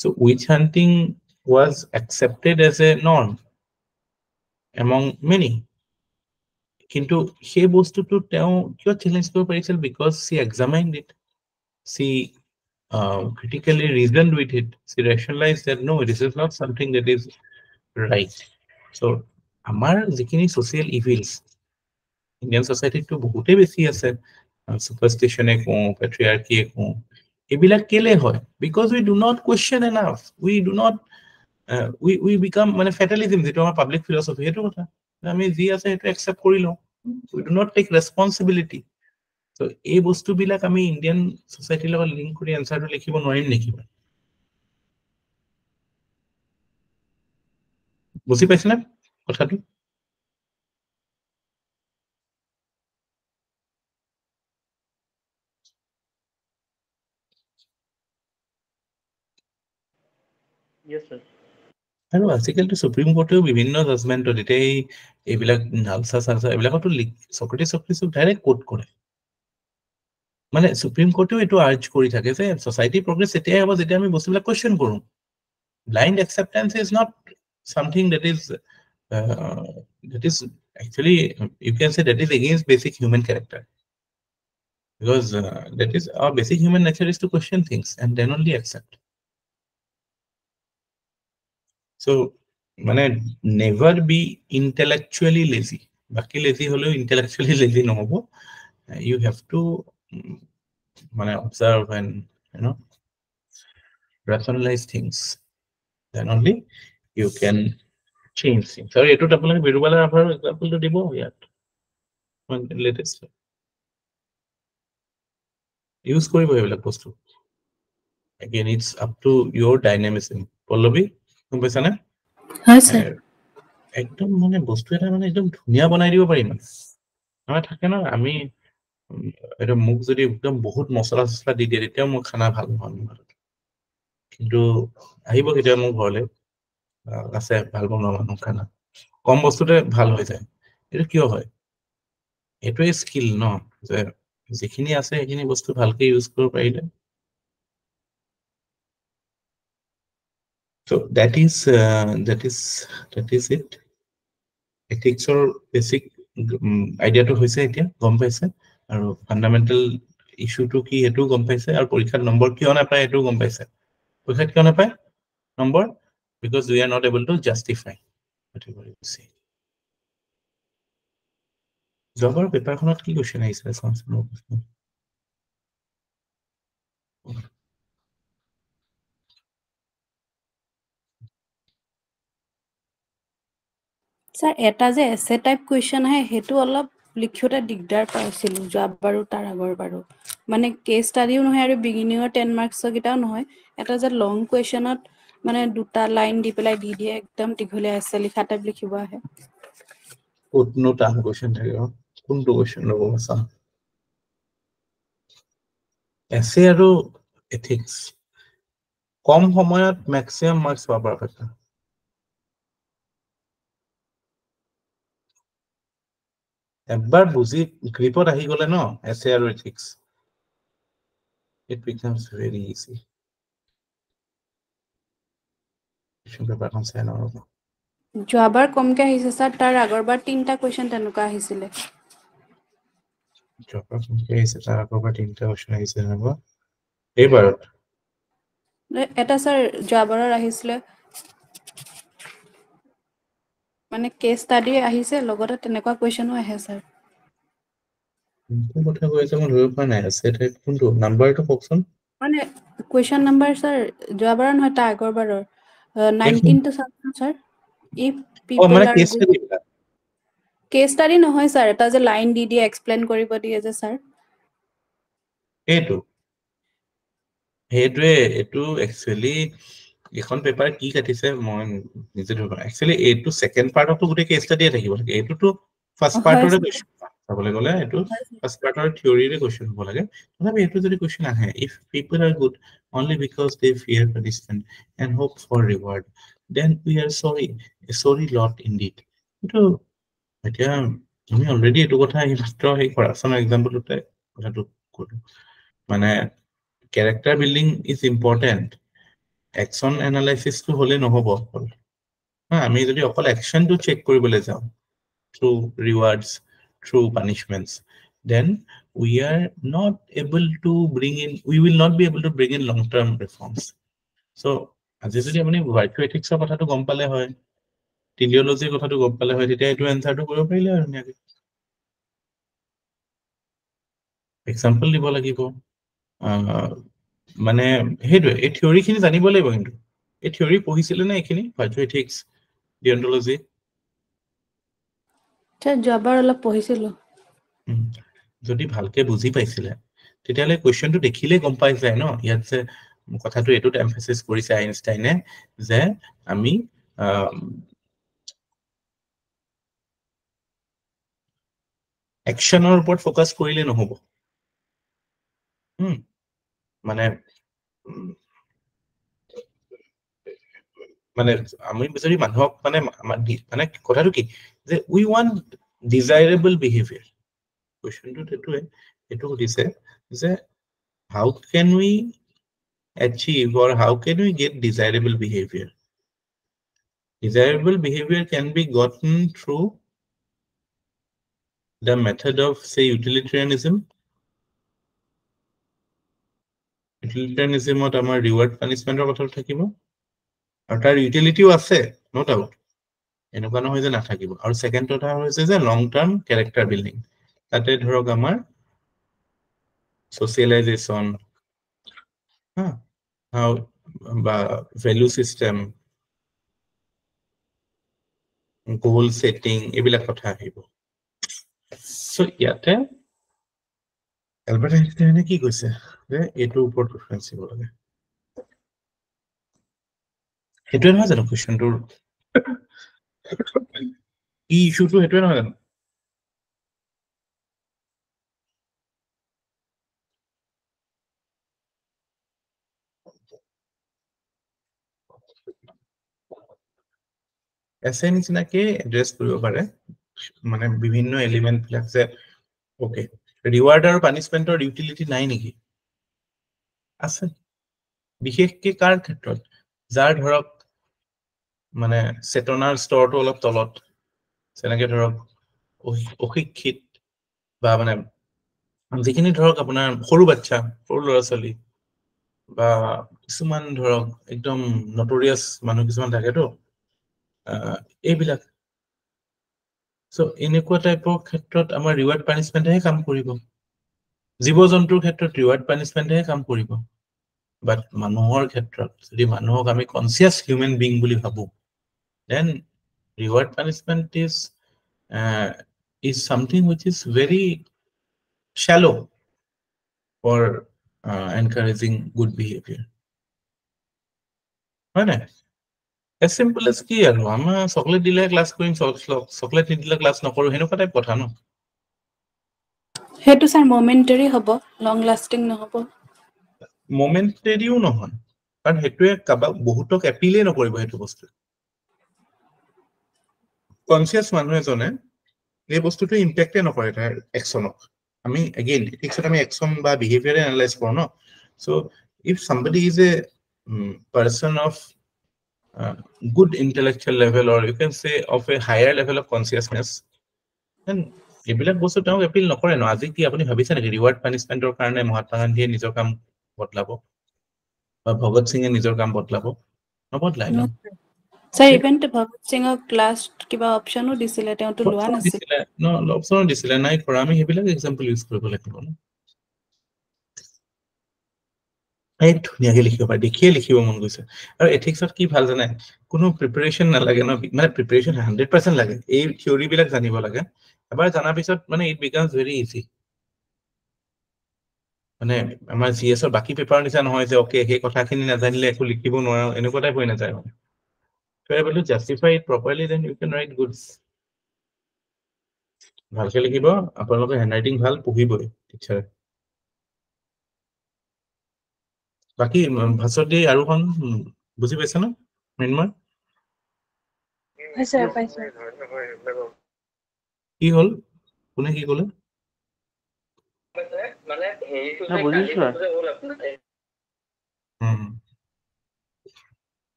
so witch hunting was accepted as a norm among many কিন্তু সেই বস্তুটো তেওঁ কিয় চ্যালেঞ্জ কৰিব পাৰিছিল because she examined it she critically reasoned with it she rationalized that no this is not something that is right so আমাৰ যিখিনি social evils Indian society to বহুতে বেছি আছে superstition কো patriarchy কো এবিলাক কেলে হয় because we do not question enough we do not we become মানে fatalism যেটো আমাৰ public philosophy হেতু কথা আমি যি আছে হেতু accept কৰি লও we do not take responsibility so এই বস্তু বিলাক আমি ইন্ডিয়ান সোসাইটিৰ লগত লিংক কৰি আনসাৰটো লিখিব নোৱাৰিম নেকি বুজি পাইছনে কথাটো Yes, sir. আৰু আজিকালিতো সুপ্ৰিম কোৰ্টেও বিভিন্ন জাজমেন্টত এতিয়া এইবিলাক নালসা সালসা এইবিলাকতো সক্ৰেটিছ ডাইৰেক্ট কোট কৰে মানে সুপ্ৰিম কোৰ্টেও এটো আৰ্জ কৰি থাকে যে সোসাইটি প্ৰগ্ৰেছ এতিয়াই হ'ব যেতিয়া আমি বস্তুবিলাক কোৱেশ্চন কৰো blind acceptance is not something that is actually you can say that is against basic human character because that is our basic human nature is to question things and then only accept so মানে never be intellectually lazy বাকি lazy হলেও intellectually lazy নহব you have to মানে observe and you know rationalize things then only you can change things আৰু এটো আপোনালোকে বিৰুবালা ৰাভাৰ এক্সাম্পলটো দিব ইয়াত লেটেষ্ট ইউজ কৰিব এইবিলাক বস্তু again it's up to your dynamism Pallavi গম পাইছানে হয় স্যাৰ একদম মানে বস্তু এটা মানে একদম ধুনিয়া বনাই দিব পাৰিম মানে আমাৰ থাকে না আমি এটা মুখ যদি একদম বহুত মছলা সছলা দি দিয়ে তেতিয়া মোৰ খানা ভাল নহয় কিন্তু আহিব কেতিয়া মোৰ ঘৰলে আছে ভাল বনোৱা মানুহ খানা কম বস্তুতে ভাল হৈ যায় এটা কিয় হয় এটোই স্কিল ন যে যিখিনি আছে সেইখিনি বস্তু ভালকে ইউজ কৰিব পাৰিলে so that is it ethics or basic idea to hoise etia gom paise aru fundamental issue to ki etu gom paise aru porikha number kiyo na pae etu gom paise porikha kiyo na pae number because we are not able to justify whatever you say jobar paper khonot ki question aise responsible sir এটা যে এসে type question আহে হেতু অলপ লিখিওতে দিগদাৰ পাইছিলো যোৱাবাৰো তাৰ আগৰবাৰো মানে কেস ষ্টাডিও নহয় আৰু বিগিনিঙৰ 10 মাৰ্কছৰ কিটাও নহয় এটা যে লং কোয়েশ্চনত মানে দুটা লাইন দি পেলাই দি দিয়ে একদম দীঘলীয়া এসে লিখা টাইপ লিখিব আহে কোনো টান question থাকে কোনটো question লব চাম এসে আৰু ethics কম সময়ত maximum marks পাবা কথা একবাৰ বুজি গ্ৰিপত আহি গলে ন এসে আৰু ethics it becomes very easy paper খন চাই লওঁ যোৱাবাৰ কমকে আহিছে স্যাৰ তাৰ আগৰবাৰ 3টা কোয়েশ্চন তেনেকুৱা আহিছিলে যোৱাবাৰ কমকে আহিছে তাৰ আগৰবাৰ 3টা question আহিছে হ'ব এইবাৰত এটা স্যাৰ যোৱাবাৰৰ আহিছিলে মানে কেস ষ্টাডি আহিছে লগতে তেনেকুৱা কোয়েশ্চনো আহে স্যাৰ কোনটো কথা কৈ আছে মই ধৰিব পৰা নাই আছে কোনটো নাম্বাৰটো কওকচোন মানে কোয়েশ্চন নাম্বাৰ স্যাৰ যোৱাবাৰৰ নহয় তাৰ আগৰবাৰৰ 19 to something স্যাৰ if people মানে are case good study case study নহয় স্যাৰ এটা যে লাইন দি দিয়ে এক্সপ্লেইন কৰিব দিয়ে যে স্যাৰ সেইটোৱে এইটো একচুয়ালি এখন পেপাৰ কি কাটিছে মই নিজে ধৰিব একচুয়ালি এইটো সেকেন্ড পাৰ্টটো গোটেই কেছ ষ্টাডিয়ে থাকিব লাগে এইটোতো ফাৰ্স্ট পাৰ্টৰে কৈছো চাবলৈ গ'লে এইটো ফাৰ্ষ্ট পাৰ্টৰ থিয়ৰিৰে কোৱেশ্চন হ'ব লাগে তথাপি এইটো যদি কোৱেশ্চন আহে if people are good only because they fear punishment and hope for reward then we are sorry lot indeed কিন্তু এতিয়া আমি অলৰেডি এইটো কথা মাত্ৰ সেই কৰাপশ্যনৰ এক্সাম্পলতে কথাটো ক'লো মানে character building is important action এনালাইচিছটো হ'লে নহ'ব অকল আমি যদি অকল একশ্যনটো চেক কৰিবলৈ যাওঁ through rewards, through punishments, then we are not able to we will not be able to bring in long-term reforms. So, আজি যদি আপুনি virtue ethics-ৰ কথাটো গম পালে হয়, teleology-ৰ কথাটো গম পালে হয়, তেতিয়া এইটো answer-টো কৰিব পাৰিলে হয় ধুনীয়াকৈ। Example দিব লাগিব। মানে সেইটোৱে এই থিয়ৰিখিনি জানিব লাগিব কিন্তু এই থিয়ৰি পঢ়িছিলে নে এইখিনি virtue ethics, deontology? যোৱাবাৰ অলপ পঢ়িছিলো যদি ভালকে বুজি পাইছিলে তেতিয়াহ'লে কুৱেশ্যনটো দেখিলে গম পাই যায় ন ইয়াত যে কথাটো এইটোত এমফেচিছ কৰিছে আইনষ্টাইনে যে আমি একশ্যনৰ ওপৰত ফ'কাছ কৰিলে নহ'ব মানে মানে আমি যদি মানুহক মানে মানে কথাটো কি যে উই ৱান্ট ডিজাইৰেবল বিহেভিয়াৰ কুৱেশ্যনটো এইটোৱে এইটো সুধিছে যে how can we achieve or how can we get desirable behavior? Desirable behavior can be gotten through the method of, say, utilitarianism. Utilitarianism আমাৰ reward punishment-ৰ কথা থাকিব আৰু তাৰ ইউটিলিটিও আছে নো ডাউট এনেকুৱা নহয় যে নাথাকিব আৰু সেকেন্ড কথা হৈছে যে লং টাৰ্ম ক্যাৰেক্টাৰ বিল্ডিং তাতে ধৰক আমাৰ সোশিয়েলাইজেশন বা ভ্যালু সিস্টেম গোল সেটিং এইবিলাক কথা আহিব সো ইয়াতে এলবাৰ্ট আইনষ্টাইনে কি কৈছে যে এইটোৰ ওপৰত প্ৰিফাৰেন্স দিব লাগে সেইটোৱে নহয় জানো কুৱেশ্যনটোৰ কি ইছ্যুটো সেইটোৱে নহয় জানো এছে নিচিনাকে এড্ৰেছ কৰিব পাৰে মানে বিভিন্ন এলিমেন্ট বিলাক যে ওকে ৰিৱাৰ্ড আৰু পানিশমেন্টৰ ইউটিলিটি নাই নেকি আছে বিশেষকৈ কাৰ ক্ষেত্ৰত যাৰ ধৰক মানে চেতনাৰ স্তৰটো অলপ তলত যেনেকৈ ধৰক অশিক্ষিত বা মানে যিখিনি ধৰক আপোনাৰ সৰু বাচ্চা সৰু ল'ৰা ছোৱালী বা কিছুমান ধৰক একদম নটৰিয়াছ মানুহ কিছুমান থাকেতো এইবিলাক সো এনেকুৱা টাইপৰ ক্ষেত্ৰত আমাৰ ৰিৱাৰ্ড পানিশমেন্টহে কাম কৰিব জীৱ জন্তুৰ ক্ষেত্ৰত ৰিৱাৰ্ড পানিশমেন্টহে কাম কৰিব বাট মানুহৰ ক্ষেত্ৰত যদি মানুহক আমি কনচিয়াছ হিউমেন বিং বুলি ভাবো then reward punishment is something which is very shallow for encouraging good behavior right as simple as কি আৰু আমাৰ চকলেট দিলে ক্লাছ কৰিম চকলেট নিদিলে ক্লাছ নকৰো হেনেকুৱা টাইপ কথা ন সেইটো স্যাৰ মোমেন্টাৰী হ'ব লং লাস্টিং নহ'ব মোমেন্টাৰীও নহয় কাৰণ হেতুৱে কাবাক বহুতক এপিলে নকৰিব হেতু বস্তু কনসিয়াস মানুহ এজনে এই বস্তুটো ইম্প্যাক্টে নকৰে তাৰ একশনক আমি এগেইন এথিক্সত আমি একশন বা বিহেভিয়াৰ এনালাইজ কৰো ন so if somebody is a person of good intellectual level or you can say of a higher level of consciousness then এইবিলাক বস্তু তেওঁক এপিল নকৰে ন আজি কি আপুনি ভাবিছে নেকি ৰিৱাৰ্ড পানিশমেন্টৰ কাৰণে মহাত্মা গান্ধীয়ে নিজৰ কাম বদলাব বা ভগত সিংয়ে নিজৰ কাম বদলাব নবদলাই ন স্যাৰ ইভেন্ট ভগত সিংক লাষ্ট কিবা অপচনো দিছিলে তেওঁটো লোৱা নাছিল অপচনো দিছিলে নাই কৰা আমি সেইবিলাক এক্সাম্পল ইউজ কৰিব লাগিব ন এই ধুনীয়াকে লিখিব পাৰে দেখিয়ে লিখিব মন গৈছে আৰু এথিক্সত কি ভাল জানে কোনো প্ৰিপাৰেচন নালাগে ন মানে প্ৰিপাৰেচন 100% লাগে এই থিয়ৰি বিলাক জানিব লাগে এবাৰ জানাৰ পিছত মানে ইট বিকামছ ভেৰি ইজি মানে আমাৰ জিএছৰ বাকি পেপাৰৰ নিচিনা নহয় যে ওকে সেই কথাখিনি নাজানিলে একো লিখিব নোৱাৰো এনেকুৱা টাইপ হৈ নাযায় মানে you're able to justify it properly then you can write goods ভালকে লিখিব আপোনালোকৰ হেণ্ডৰাইটিং ভাল পঢ়িবই টিচাৰে বাকি ভাস্বতী আৰু কোন বুজি পাইছে না মৃন্ময় হয় স্যাৰ পাইছো কি হল কোনে কি ক'লে মানে হেৰিটো বুজিছো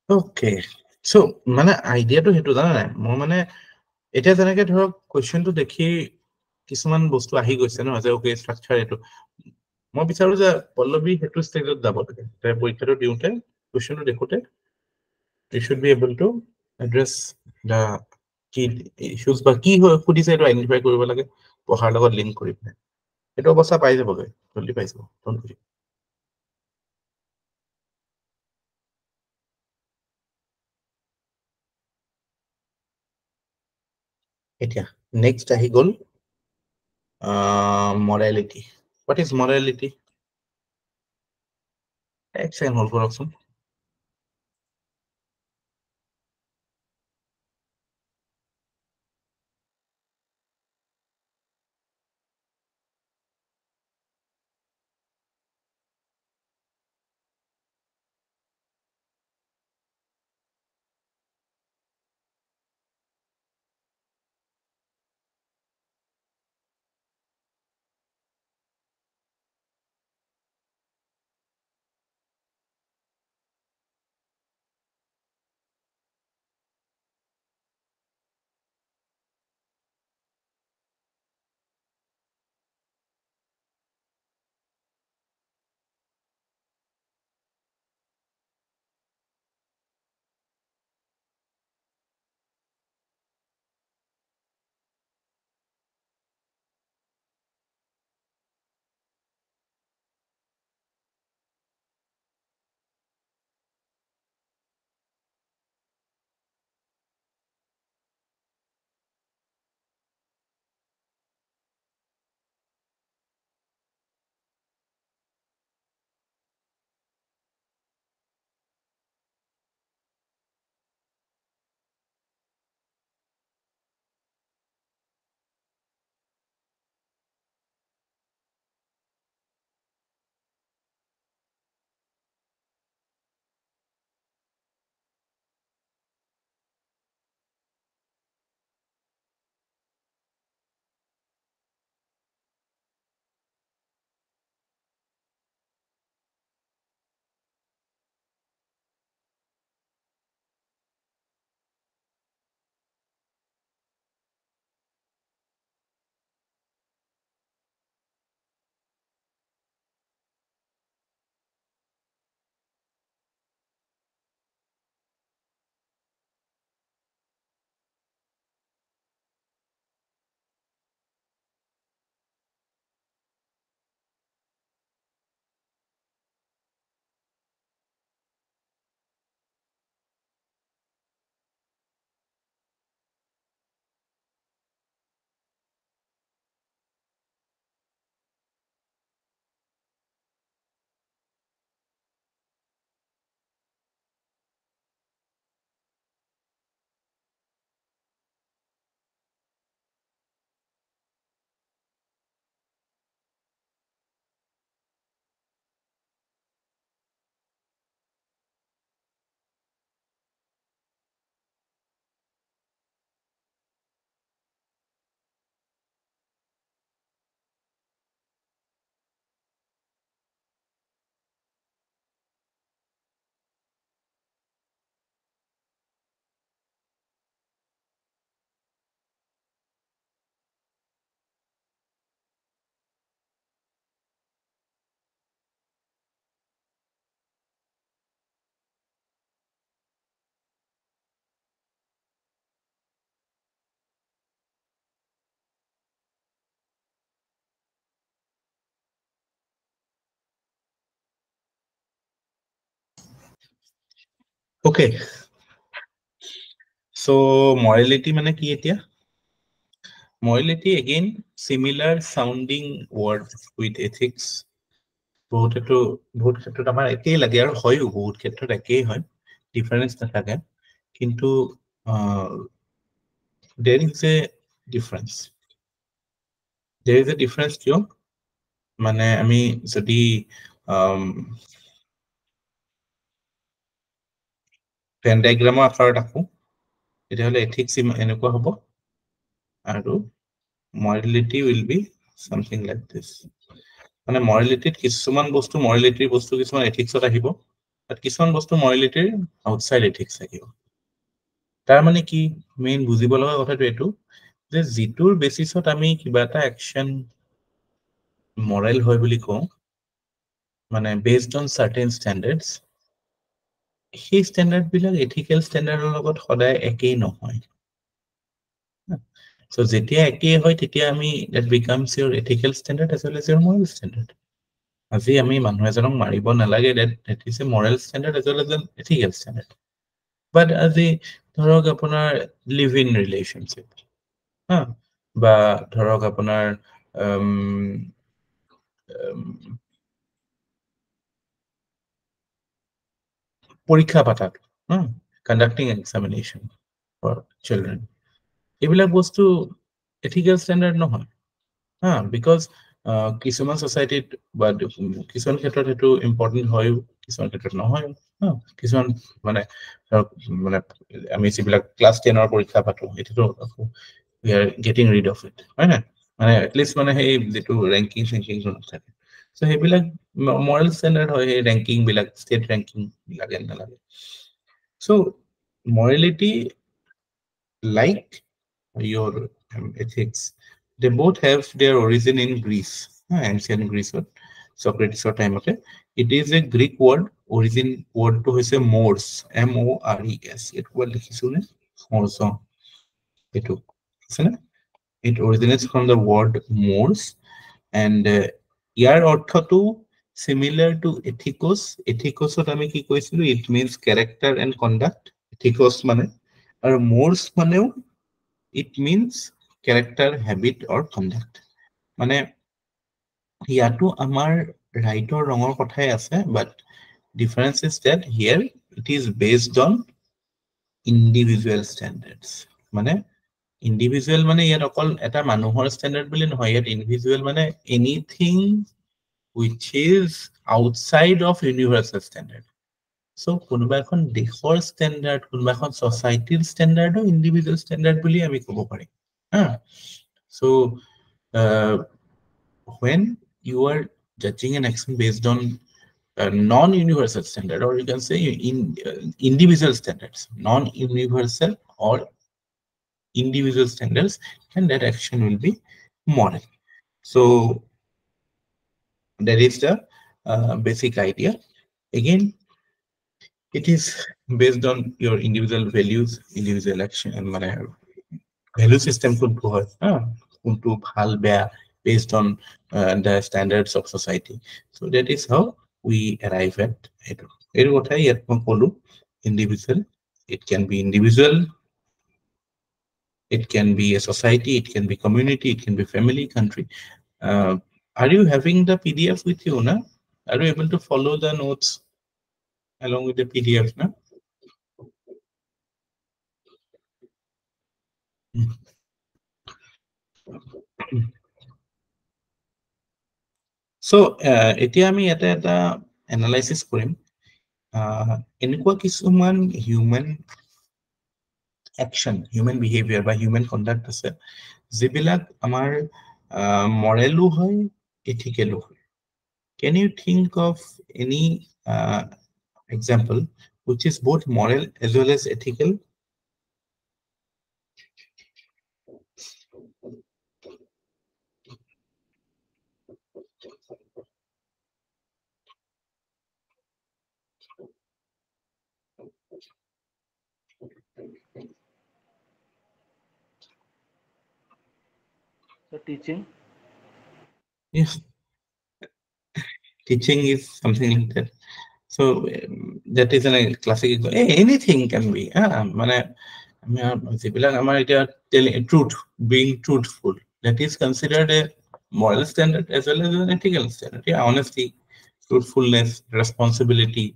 ওকে সো মানে আইডিয়াটো হেতু জানা নাই মই মানে এটা যেনেকে ধৰক কোৱেশ্চনটো দেখি কিছুমান বস্তু আহি গৈছে ন যে ওকে ষ্ট্ৰাকচাৰ এটো মই বিচাৰো যে পল্লৱী হেতু ষ্টেজত যাব লাগে তাৰ পৰীক্ষাটো দিওঁতে কোৱেশ্চনটো দেখোতে you should be able to address the key issues বা কি সুধিছে এটো আইডেন্টিফাই কৰিব লাগে পঢ়াৰ লগত লিংক কৰি পিনে এটো অৱস্থা পাই যাবগে জলদি পাই যাব ডন্ট worry এতিয়া নেক্সট আহি গ'ল morality what is morality এক সেকেন্ড হোল্ড কৰকচোন Okay. So morality মানে কি এতিয়া? Morality again similar sounding word with ethics. বহুত ক্ষেত্ৰত আমাৰ একেই লাগে আৰু হয়ও বহুত ক্ষেত্ৰত একেই হয় ডিফাৰেন্স নাথাকে কিন্তু there is a difference কিয় মানে আমি যদি ভেন ডায়াগ্ৰামৰ আকাৰত ৰাখো তেতিয়াহ'লে এথিক্স এনেকুৱা হ'ব আৰু morality will be something like this মানে মৰেলিটিত কিছুমান বস্তু মৰেলিটিৰ বস্তু কিছুমান এথিক্সত আহিব আৰু কিছুমান বস্তু মৰেলিটিৰ আউটসাইড এথিক্স থাকিব তাৰ মানে কি মেইন বুজিব লগা কথাটো এইটো যে যিটোৰ বেচিছত আমি কিবা এটা একচন মৰেল হয় বুলি কওঁ মানে বেসড অন সাৰ্টেন স্ট্যান্ডাৰ্ডস সেই স্ট্যান্ডাৰ্ড বিলাক এথিক্যাল স্ট্যান্ডাৰ্ডৰ লগত সদায় একেই নহয় so যেতিয়া একেই হয় তেতিয়া আমি that becomes your ethical standard as well as your moral standard আজি আমি মানুহ এজনক মাৰিব নালাগে that is a moral standard as well as an ethical standard but আজি ধৰক আপোনাৰ live in relationship বা ধৰক আপোনাৰ পৰীক্ষা পাতাত conducting examination for children এইবিলাক বস্তু ethical standard নহয় because কিছুমান সোসাইটিত বা কিছুমান ক্ষেত্ৰত হেতু ইম্পৰ্টেন্ট হয় কিছুমান ক্ষেত্ৰত নহয় কিছুমান মানে আমি যিবিলাক ক্লাস 10 ৰ পৰীক্ষা পাতো এটো we are getting rid of it হয় না মানে at least মানে সেই যেটো ranking থাকে so হেবিলাক moral standard হয় এই ranking বিলাক state ranking লাগে নালাগে so morality like your ethics they both have their origin in Greece ancient Greece Socrates time it is a Greek word origin word to hoise mores mores it word likhisune mores it originates from the word mores and ইয়াৰ অৰ্থটো similar to ethikos ethikosot আমি কি কৈছিলো it means character and conduct ethikos মানে আৰু mores মানেও it means character habit or conduct মানে ইয়াটো আমাৰ ৰাইটৰ ৰঙৰ কথাই আছে but difference is that here it is based on individual standards মানে individual মানে ইয়াত অকল এটা মানুহৰ স্ট্যান্ডার্ড বুলি নহয় ইয়াত individual মানে anything which is outside of universal standard so কোনোবা এখন দেশৰ স্ট্যান্ডাৰ্ড কোনোবা এখন সোসাইটিৰ স্ট্যান্ডাৰ্ডও ইন্ডিভিজুয়াল স্ট্যান্ডাৰ্ড বুলি আমি ক'ব পাৰিম so when you are judging an action based on non-universal standard or you can say in individual standards non-universal or individual standards and that action will be moral so that is the basic idea again it is based on your individual values individual action and মানে value system কোনটো হয় কোনটো ভাল বেয়া based on the standards of society so that is how we arrive at it এর কথাই ইয়াত মই কলো individual it can be individual it can be a society it can be community it can be family country are you having the PDF with you na are you able to follow the notes along with the PDF na so এতিয়া আমি এটা analysis কৰিম এনেকুৱা কিছুমান human action human behavior বা human conduct আছে যিবিলাক আমাৰ moralও হয় ethicalও হয় can you think of any example which is both moral as well as ethical So teaching yes teaching is something like that so that is a classic anything can be মানে যিবিলাক আমাৰ এতিয়া truth being truthful that is considered a moral standard as well as an ethical standard honesty truthfulness, responsibility,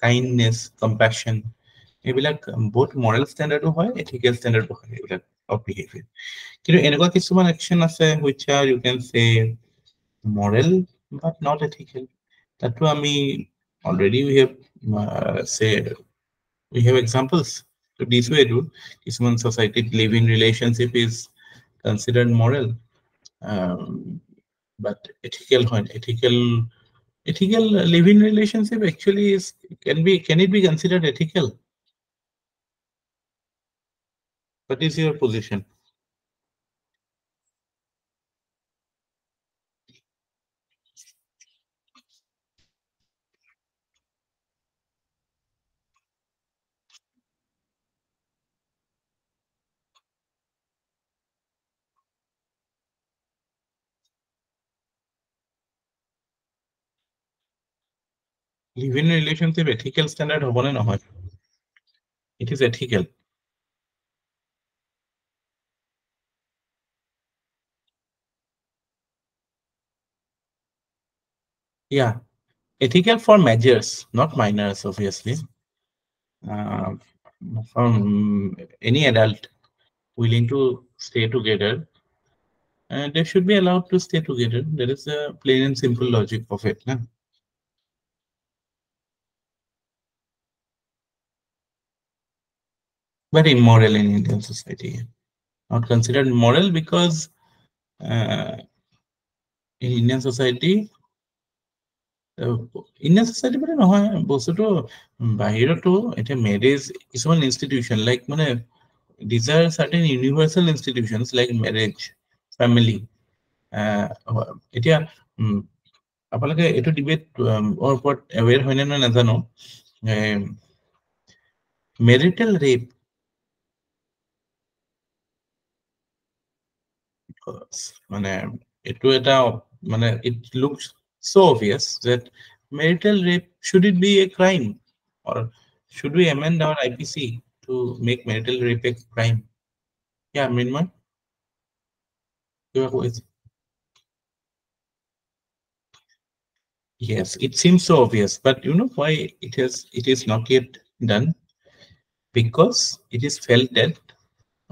kindness, compassion. এইবিলাক both moral standard হয়, ethical standard হয়, এইবিলাক of behavior. কিন্তু এনেকুৱা কিছুমান action আছে which are you can say moral but not ethical. That I mean, already we have said, we have examples to this way too. কিছুমান society living relationship is considered moral, but ethical ethical living relationship actually is can it be considered ethical? What is your position? Living relationship ethical standard হবনে নহয়? It is ethical. Yeah, ethical for measures, not minors, obviously. From any adult willing to stay together, and they should be allowed to stay together. That is the plain and simple logic of it. Nah? But immoral in Indian society. Not considered moral because in Indian society, মানে নহয় বস্তুটো বাহিৰতো এটা marriage কিছুমান institution like মানে these are certain universal institutions like marriage, family. এতিয়া আপোনালোকে এইটো ডিবেট ওপৰত এৱেৰ হয় নে নাজানো, মেৰিটেল ৰেপ মানে এইটো এটা মানে it looks so obvious that marital rape, should it be a crime, or should we amend our IPC to make marital rape a crime? Yeah, Myanmar. Yes, it seems so obvious, but you know why it is not yet done? Because it is felt that,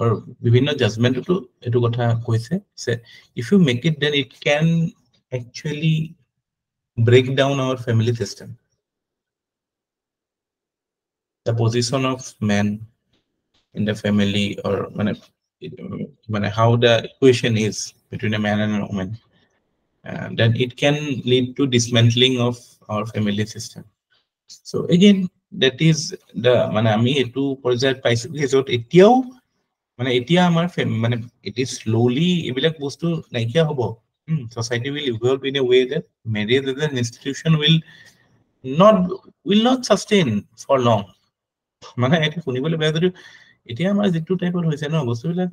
or বিভিন্ন judgment to etu kotha koise, say if you make it, then it can actually break down our family system. The position of men in the family, or how the equation is between a man and a woman, then it can lead to dismantling of our family system. So again, that is the আমি এটো পৰ্যায়ত পাইছো য'ত এতিয়াও এতিয়া আমাৰ it is slowly এইবিলাক বস্তু নাইকিয়া হ'ব. Society will evolve in a way that marriage as an institution will not sustain for long. এটা শুনিবলৈ বেয়া যদিও এতিয়া আমাৰ যিটো টাইপত হৈছে ন বস্তুবিলাক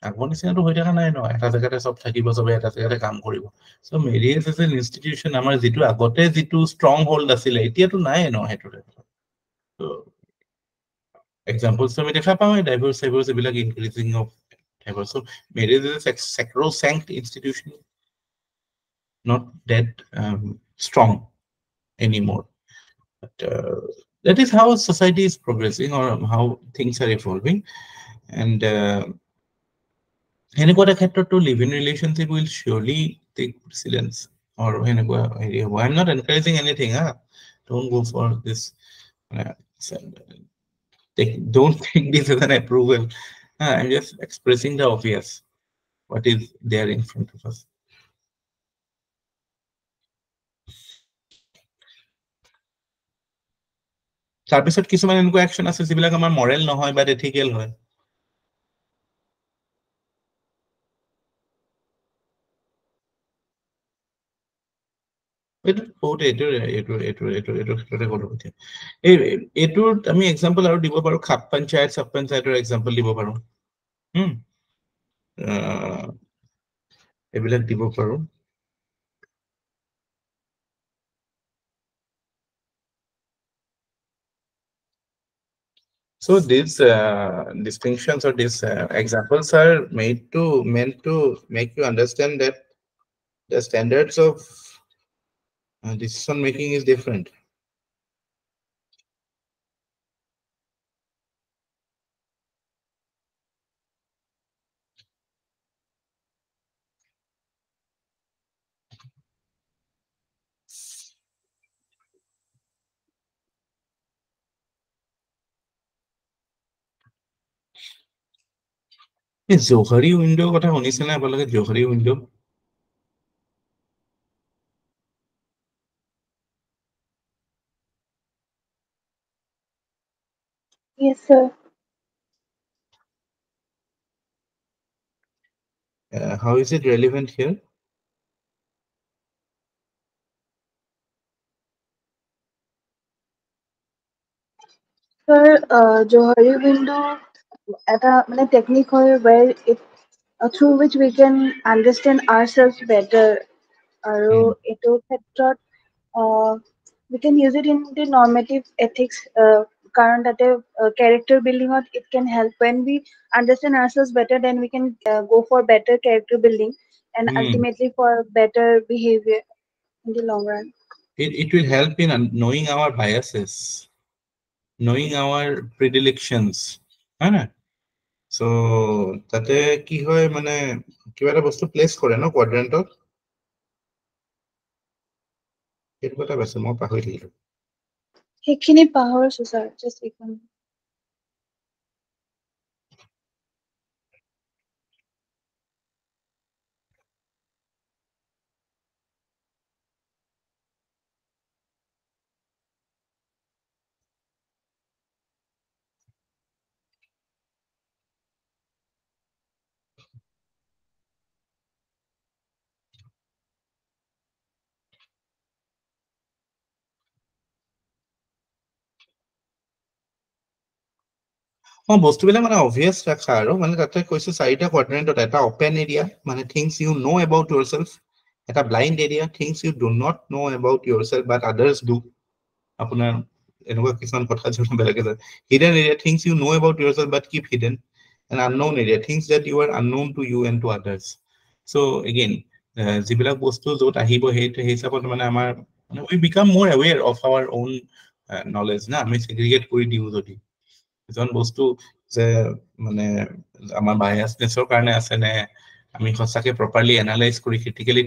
আগৰ নিচিনাটো হৈ থকা নাই ন, এটা জেগাতে চব থাকিব, চবে এটা জেগাতে কাম কৰিব। চ' মেৰিজ এজ এন ইনষ্টিটিউচন আমাৰ যিটো আগতে যিটো ষ্ট্ৰং হোল্ড আছিলে এতিয়াতো নাই ন সেইটো টাইপত। এক্সাম্পলছ আমি দেখা পাওঁ ডাইভৰ্চ এইবিলাক increasing of divorce. So' marriage is a sacrosanct institution, not that strong anymore. But that is how society is progressing, or how things are evolving. And এনেকুৱা ক্ষেত্ৰতো live-in relationship will surely take precedence, or I'm not encouraging anything. Don't go for this. Don't take this as an approval. I'm just expressing the obvious, what is there in front of us. তাৰপিছত কিছুমান এনেকুৱা action আছে যিবিলাক আমাৰ moral নহয় but ethical হয়। এইটোৰ আমি এক্সাম্পল আৰু দিব পাৰো, খাপ পঞ্চায়ত সাব পঞ্চায়তৰ এক্সাম্পল দিব পাৰো, এইবিলাক দিব পাৰো। So these distinctions or these examples are meant to make you understand that the standards of decision making is different. Johari window কথা শুনিছে না আপোনালোকে Johari window Yes, sir. how is it relevant here? Sir, Johari window এটা মানে technique হয় where it through which we can understand ourselves better. আৰু এইটো ক্ষেত্ৰত we can use it in the normative ethics কাৰণ তাতে character building it can help when we understand ourselves better, then we can go for better character building and ultimately for better behavior in the long run. It will help in knowing our biases, knowing our predilections, হয় না? So তাতে কি হয় মানে কিবা এটা বস্তু place কৰে ন কোৱাড্ৰেন্টত এইটো কথা কৈছে মই পাহৰি থাকিলো সেইখিনি পাহৰিছো sir, just এইখন বস্তুবিলাক মানে অবভিয়াছ ৰাখা আৰু মানে তাতে কৈছে চাৰিটা কোৱাড্ৰেন্টত এটা ওপেন এৰিয়া মানে things you know about yourself, এটা blind area things you do not know about yourself but others do, আপোনাৰ এনেকুৱা কিছুমান কথা যোন বেলেগে যায় hidden area things you know about yourself but keep hidden, and unknown area things that you are unknown to you and to others. So again যিবিলাক বস্তু য'ত আহিব সেই হিচাপত মানে আমাৰ we become more aware of our own knowledge না আমি segregate কৰি দিও যদি এজন বস্তু যে মানে আমাৰ বায়াসনেছৰ কাৰণে আছে নে আমি সঁচাকে প্ৰপাৰলি এনালাইজ কৰি ক্ৰিটিক্যালি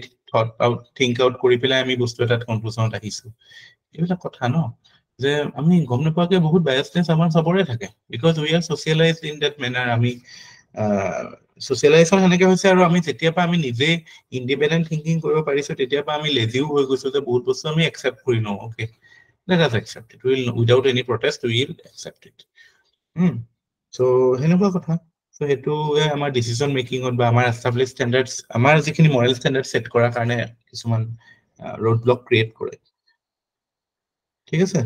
থিংক আউট কৰি পেলাই আমি বস্তু এটা কনক্লুজনত আহিছো এইবিলাক কথা ন যে আমি গম নোপোৱাকে বহুত বায়াসনেছ আমাৰ সবৰে থাকে because we are socialised in that manner আমি ছচিয়েলাইজেশ্যন সেনেকে হৈছে আৰু আমি যেতিয়াৰ পৰা আমি নিজে ইণ্ডিপেণ্ডেণ্ট থিংকিং কৰিব পাৰিছো তেতিয়াৰ পৰা আমি লেজিও হৈ গৈছো যে বহুত বস্তু আমি একচেপ্ট কৰি লওঁ okay let us accept it without any protest we will accept it. So সেনেকুৱা কথা so হেতুৱে আমাৰ ডিসিশন মেকিংত বা আমাৰ এস্টাবলিশ ষ্টেণ্ডাৰ্ডছ আমাৰ যিখিনি মৰেল ষ্টেণ্ডাৰ্ড সেট কৰাৰ কাৰণে কিছুমান ৰোড ব্লক ক্ৰিয়েট কৰে ঠিক আছে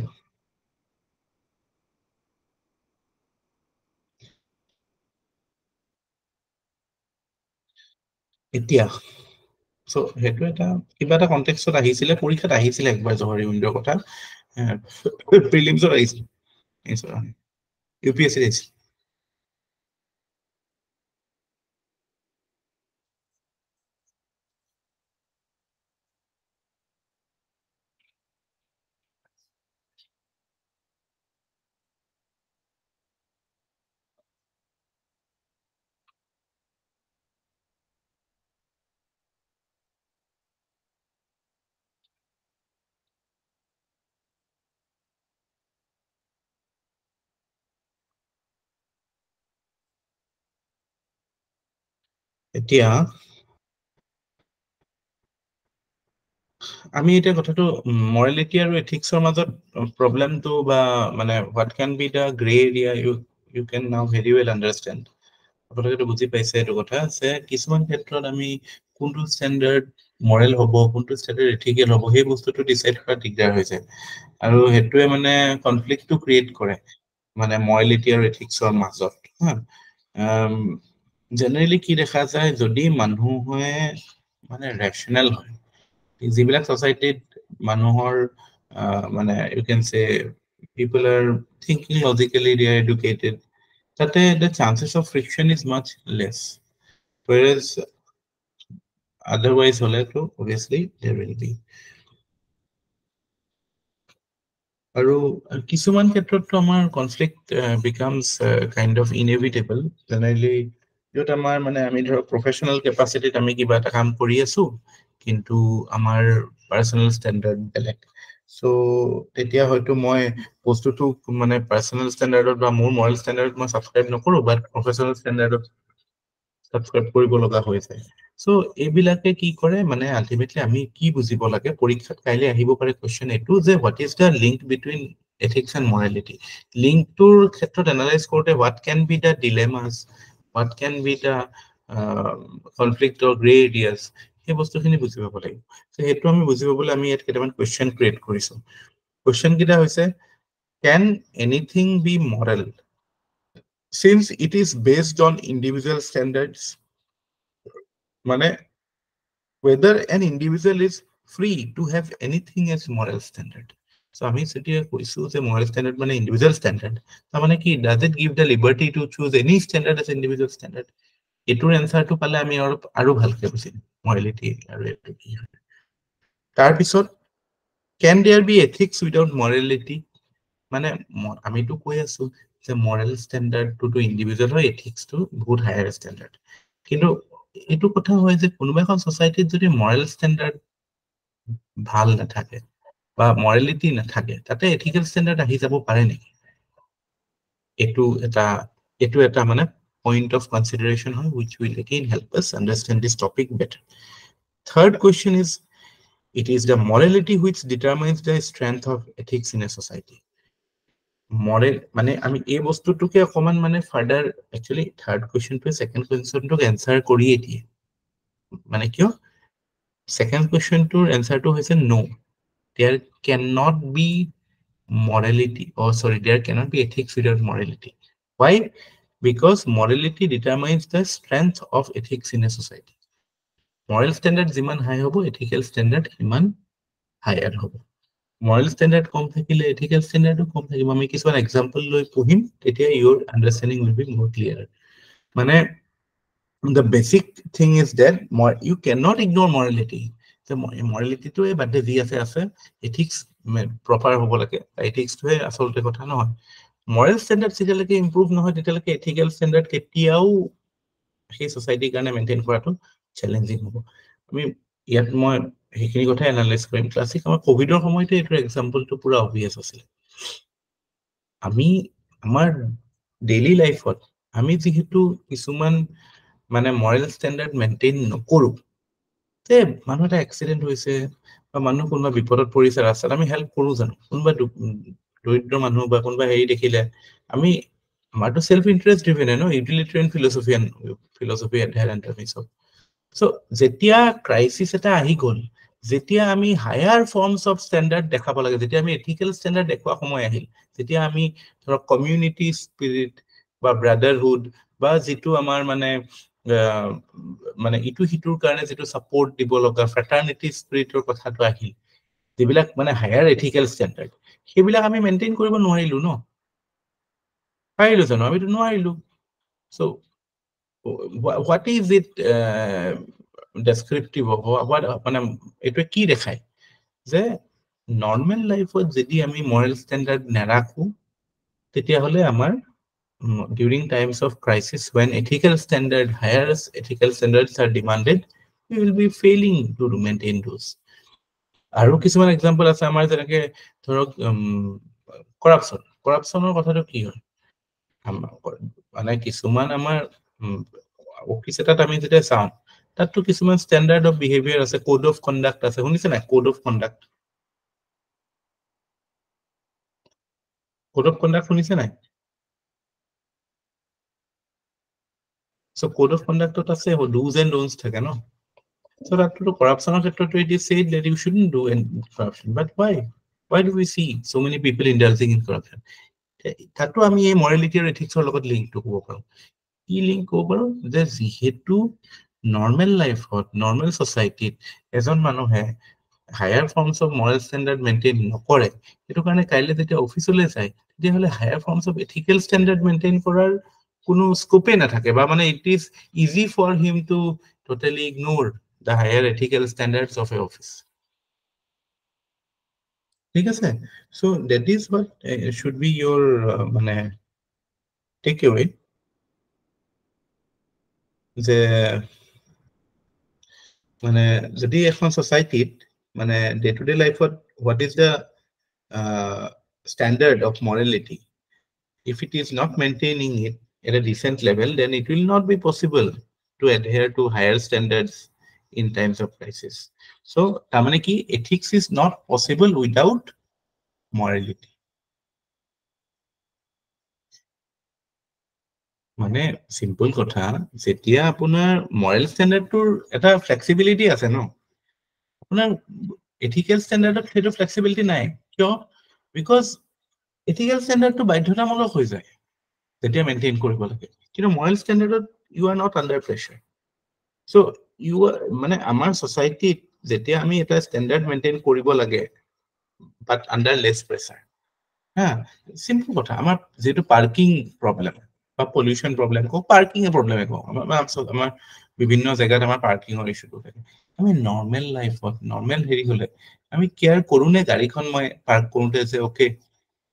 এতিয়া so হেতু এটা কিবা এটা কনটেক্সটত আহিছিলে পৰীক্ষাত আহিছিলে একবাৰ জহৰি উইন্ডোৰ কথা প্ৰিলিমছত আহিছিল ইউপিএসসি আহিছিল এতিয়া আমি এটা কথাটো মৰেলিটি আৰু এথিক্সৰ মাজত প্ৰবলেমটো বা মানে what can be the grey area you can now very well understand আপোনালোকে বুজি পাইছে এইটো কথা যে কিছুমান ক্ষেত্ৰত আমি কোনটো ষ্টেণ্ডাৰ্ড মৰেল হ'ব কোনটো ষ্টেণ্ডাৰ্ড এথিকেল হ'ব সেই বস্তুটো ডিসাইড কৰা দিগদাৰ হৈ যায় আৰু হেতুৱে মানে কনফ্লিক্টটো ক্ৰিয়েট কৰে মানে মৰেলিটি আৰু এথিক্সৰ মাজত জেনেৰেলি কি দেখা যায় যদি মানুহে মানে ৰেচনেল হয় যিবিলাক সোসাইটিত মানুহৰ মানে you can say people are thinking logically, they are educated, that the chances of friction is much less, whereas otherwise obviously there will be আৰু কিছুমান ক্ষেত্ৰতো আমাৰ conflict becomes kind of inevitable generally য'ত আমাৰ মানে আমি ধৰক প্ৰফেচনেল কেপাচিটিত আমি কিবা এটা কাম কৰি আছো কিন্তু আমাৰ পাৰ্চনেল ষ্টেণ্ডাৰ্ড বেলেগ চ' তেতিয়া হয়তো মই বস্তুটো মানে পাৰ্চনেল ষ্টেণ্ডাৰ্ডত বা মোৰ মৰেল ষ্টেণ্ডাৰ্ডত মই ছাবস্ক্ৰাইব নকৰোঁ বাট প্ৰফেচনেল ষ্টেণ্ডাৰ্ডত ছাবস্ক্ৰাইব কৰিব লগা হৈ যায় চ' এইবিলাকে কি কৰে মানে আল্টিমেটলি আমি কি বুজিব লাগে পৰীক্ষাত কাইলৈ আহিব পাৰে কুৱেশ্যন এইটো যে what is the link between ethics and morality লিংকটোৰ ক্ষেত্ৰত এনালাইজ কৰোঁতে what can be the dilemmas what can be the conflict or gray areas সেই বস্তুখিনি বুজি পাব লাগিব so সেইটো আমি বুজি পাবলৈ আমি ইয়াত কেইটামান কুৱেশ্যন ক্ৰিয়েট কৰিছো কুৱেশ্যন কেইটা হৈছে can anything be moral since it is based on individual standards মানে whether an individual is free to have anything as moral standard so আমি যেতিয়া কৈছো যে moral standard মানে individual standard তাৰ মানে কি does it give the liberty to choose any standard as individual standard এটোৰ এনসাৰটো পালে আমি আৰু ভালকে বুজিম morality আৰু এটো কি হয় তাৰ পিছত can there be ethics without morality মানে আমিতো কৈ আছো যে moral standard to individual হয় ethics to বহুত higher standard কিন্তু এটো কথা হয় যে কোনোবা এখন সোসাইটিত যদি moral standard ভাল নাথাকে বা morality নাথাকে তাতে ethical standard আহি যাব পাৰে নেকি এটো এটা মানে point of consideration হয় which will again help us understand this topic better third question is it is the morality which determines the strength of ethics in a society moral মানে আমি এই বস্তুটোকে অকমান মানে further actually third question to second question to answer কৰিয়ে দিয়ে মানে কিয় second question to answer to হৈছে no there cannot be morality there cannot be ethics without morality why because morality determines the strength of ethics in a society moral standard jiman high hobo ethical standard himan higher hobo moral standard kom thakile ethical standard kom thakibo ami kiswan example loi pohim tetia your understanding will be more clear mane the basic thing is that you cannot ignore morality the morality to e bade ji ase ethics proper hobo lage ethics to e asolte kotha no moral standard sijaleke improve no hoy teteleke ethical standard ketiao সেই সোসাইটিৰ কাৰণে maintain কৰাটো challenging হ'ব আমি ইয়াত মই হেখিনি কথা analyse কৰিম classic আমাৰ কোভিডৰ সময়তে এটো এক্সাম্পলটো পুৰা অবভিয়াস আছিল আমি আমাৰ ডেইলি লাইফত আমি যেহেতু কিছুমান মানে মৰেল ষ্টেণ্ডাৰ্ড মেইনটেইন নকৰো তে মানুহ এটা এক্সিডেন্ট হৈছে বা মানুহ কোনোবা বিপদত পৰিছে ৰাস্তাত আমি হেল্প কৰো জানো কোনোবা দৰিদ্ৰ মানুহ বা কোনোবা হেৰি দেখিলে আমি আমাৰটো self interest driven no utilitarian philosophy adherent আমি সব so যেতিয়া ক্রাইসিস এটা আহি গল যেতিয়া আমি হায়ার ফর্মস অফ স্ট্যান্ডার্ড দেখাব লাগে যেতিয়া আমি এথিক্যাল স্ট্যান্ডার্ড দেখুৱা সময় আহিল যেতিয়া আমি ধৰক কমিউনিটি স্পিৰিট বা ব্ৰাদাৰহুড বা যেটো আমাৰ মানে ইটো হিটুৰ কাৰণে যেটো সাপোৰ্ট দিব লগা ফ্ৰেটাৰ্নিটি স্পিৰিটৰ কথাটো আহিল যিবিলাক মানে হায়াৰ এথিক্যাল স্ট্যান্ডাৰ্ড সেইবিলাক আমি মেইনটেইন কৰিব নোৱাৰিলো ন পাৰিলো জানো আমিতো নোৱাৰিলো so what is it descriptive of what মানে এটো কি দেখায় যে নরমাল লাইফত যদি আমি moral standard নাৰাখো তেতিয়া হলে আমাৰ during times of crisis when higher ethical standards are demanded we will be failing to maintain those আৰু কিছুমান এক্সাম্পল আছে আমাৰ যেনেকে ধৰক কৰাপশনৰ কথাটো কি হয় মানে কিছুমান আমাৰ অফিস এটাত আমি যেটা চাওঁ তাতটো কিছুমান স্ট্যান্ডার্ড অফ বিহেভিয়ার আছে কোড অফ কন্ডাক্ট আছে শুনিছে না কোড অফ কন্ডাক্ট শুনিছে নাই সো কোড অফ কন্ডাক্টত আছে ডুজ এন্ড ডোন্টস থাকে ন সো তাতটো কৰাপশনৰ ক্ষেত্ৰত it is said that you shouldn't do any corruption but why do we see so many people indulging in corruption তাতটো আমি এই মৰালিটি আৰু এথিক্সৰ লগত লিংকটো কৰিব পাৰো কি লিংক কৰিব পাৰো যে যেহেতু নৰ্মাল লাইফত নৰ্মাল সোসাইটিত এজন মানুহে higher forms of moral standard maintain নকৰে এটো কাৰণে কাইলে যেতিয়া অফিচলে যায় তেতিয়া হলে higher forms of ethical standard maintain কৰাৰ কোনো স্কোপে নাথাকে বা মানে it is easy for him to totally ignore the higher ethical standards of a office ঠিক আছে so that is what should be your মানে takeaway যে মানে যদি এখন সোসাইটিত মানে ডে টু ডে লাইফত what is the standard of morality if it is not maintaining it at a decent level then it will not be possible to adhere to higher standards in times of crisis so tamane ki ethics is not possible without morality মানে simple কথা যেতিয়া আপোনাৰ Morrell ষ্টেণ্ডাৰ্ডটোৰ এটা flexibility আছে ন আপোনাৰ ethical ষ্টেণ্ডাৰ্ডত সেইটো flexibility নাই কিয় বিকজ এথিকেল ষ্টেণ্ডাৰ্ডটো বাধ্যতামূলক হৈ যায় যেতিয়া মেইনটেইন কৰিব লাগে কিন্তু মৰেল ষ্টেণ্ডাৰ্ডত you are not under pressure so' you মানে আমাৰ ছ'চাইটিত যেতিয়া আমি এটা ষ্টেণ্ডাৰ্ড মেইনটেইন কৰিব লাগে বাট আণ্ডাৰ লেছ প্ৰেছাৰ হা চিম্পল কথা আমাৰ যিটো পাৰ্কিং প্ৰব্লেম বা পলিউশ্যন প্ৰব্লেম কওক পাৰ্কিঙৰ প্ৰব্লেমে কওক আমাৰ বিভিন্ন জেগাত আমাৰ পাৰ্কিঙৰ ইছ্যুটো থাকে আমি নৰ্মেল লাইফত নৰ্মেল হেৰি হ'লে আমি কেয়াৰ কৰোঁ নে গাড়ীখন মই পাৰ্ক কৰোঁতে যে অ'কে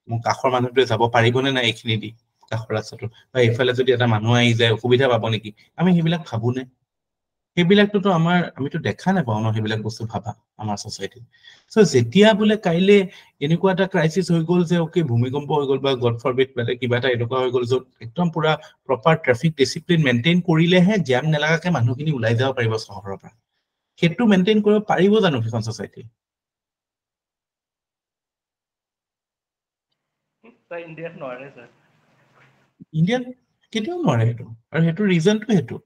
মোৰ কাষৰ মানুহটোৱে যাব পাৰিবনে নাই এইখিনি দি কাষৰ ৰাস্তাটো বা এইফালে যদি এটা মানুহ আহি যায় অসুবিধা পাব নেকি আমি সেইবিলাক ভাবোনে সেইবিলাকটোতো আমিতো দেখা নাপাওঁ ন সেইবিলাক বস্তু ভাবা আমাৰ ছ'চাইটিত চ' যেতিয়া বোলে কাইলে এনেকুৱা এটা ক্ৰাইচিছ হৈ গ'ল যে অ'কে ভূমিকম্প হৈ গ'ল বা গড ফৰবিড কিবা এটা এনেকুৱা হৈ গ'ল য'ত একদম পুৰা প্ৰপাৰ ট্ৰেফিক ডিচিপ্লিন মেইনটেইন কৰিলেহে জাম নেলাগাকে মানুহখিনি ওলাই যাব পাৰিব চহৰৰ পৰা সেইটো মেইনটেইন কৰিব পাৰিব জানো সেইখন ছ'চাইটি ইণ্ডিয়াত নোৱাৰে ছাৰ ইণ্ডিয়াত কেতিয়াও নোৱাৰে সেইটো আৰু সেইটো ৰিজনটো সেইটো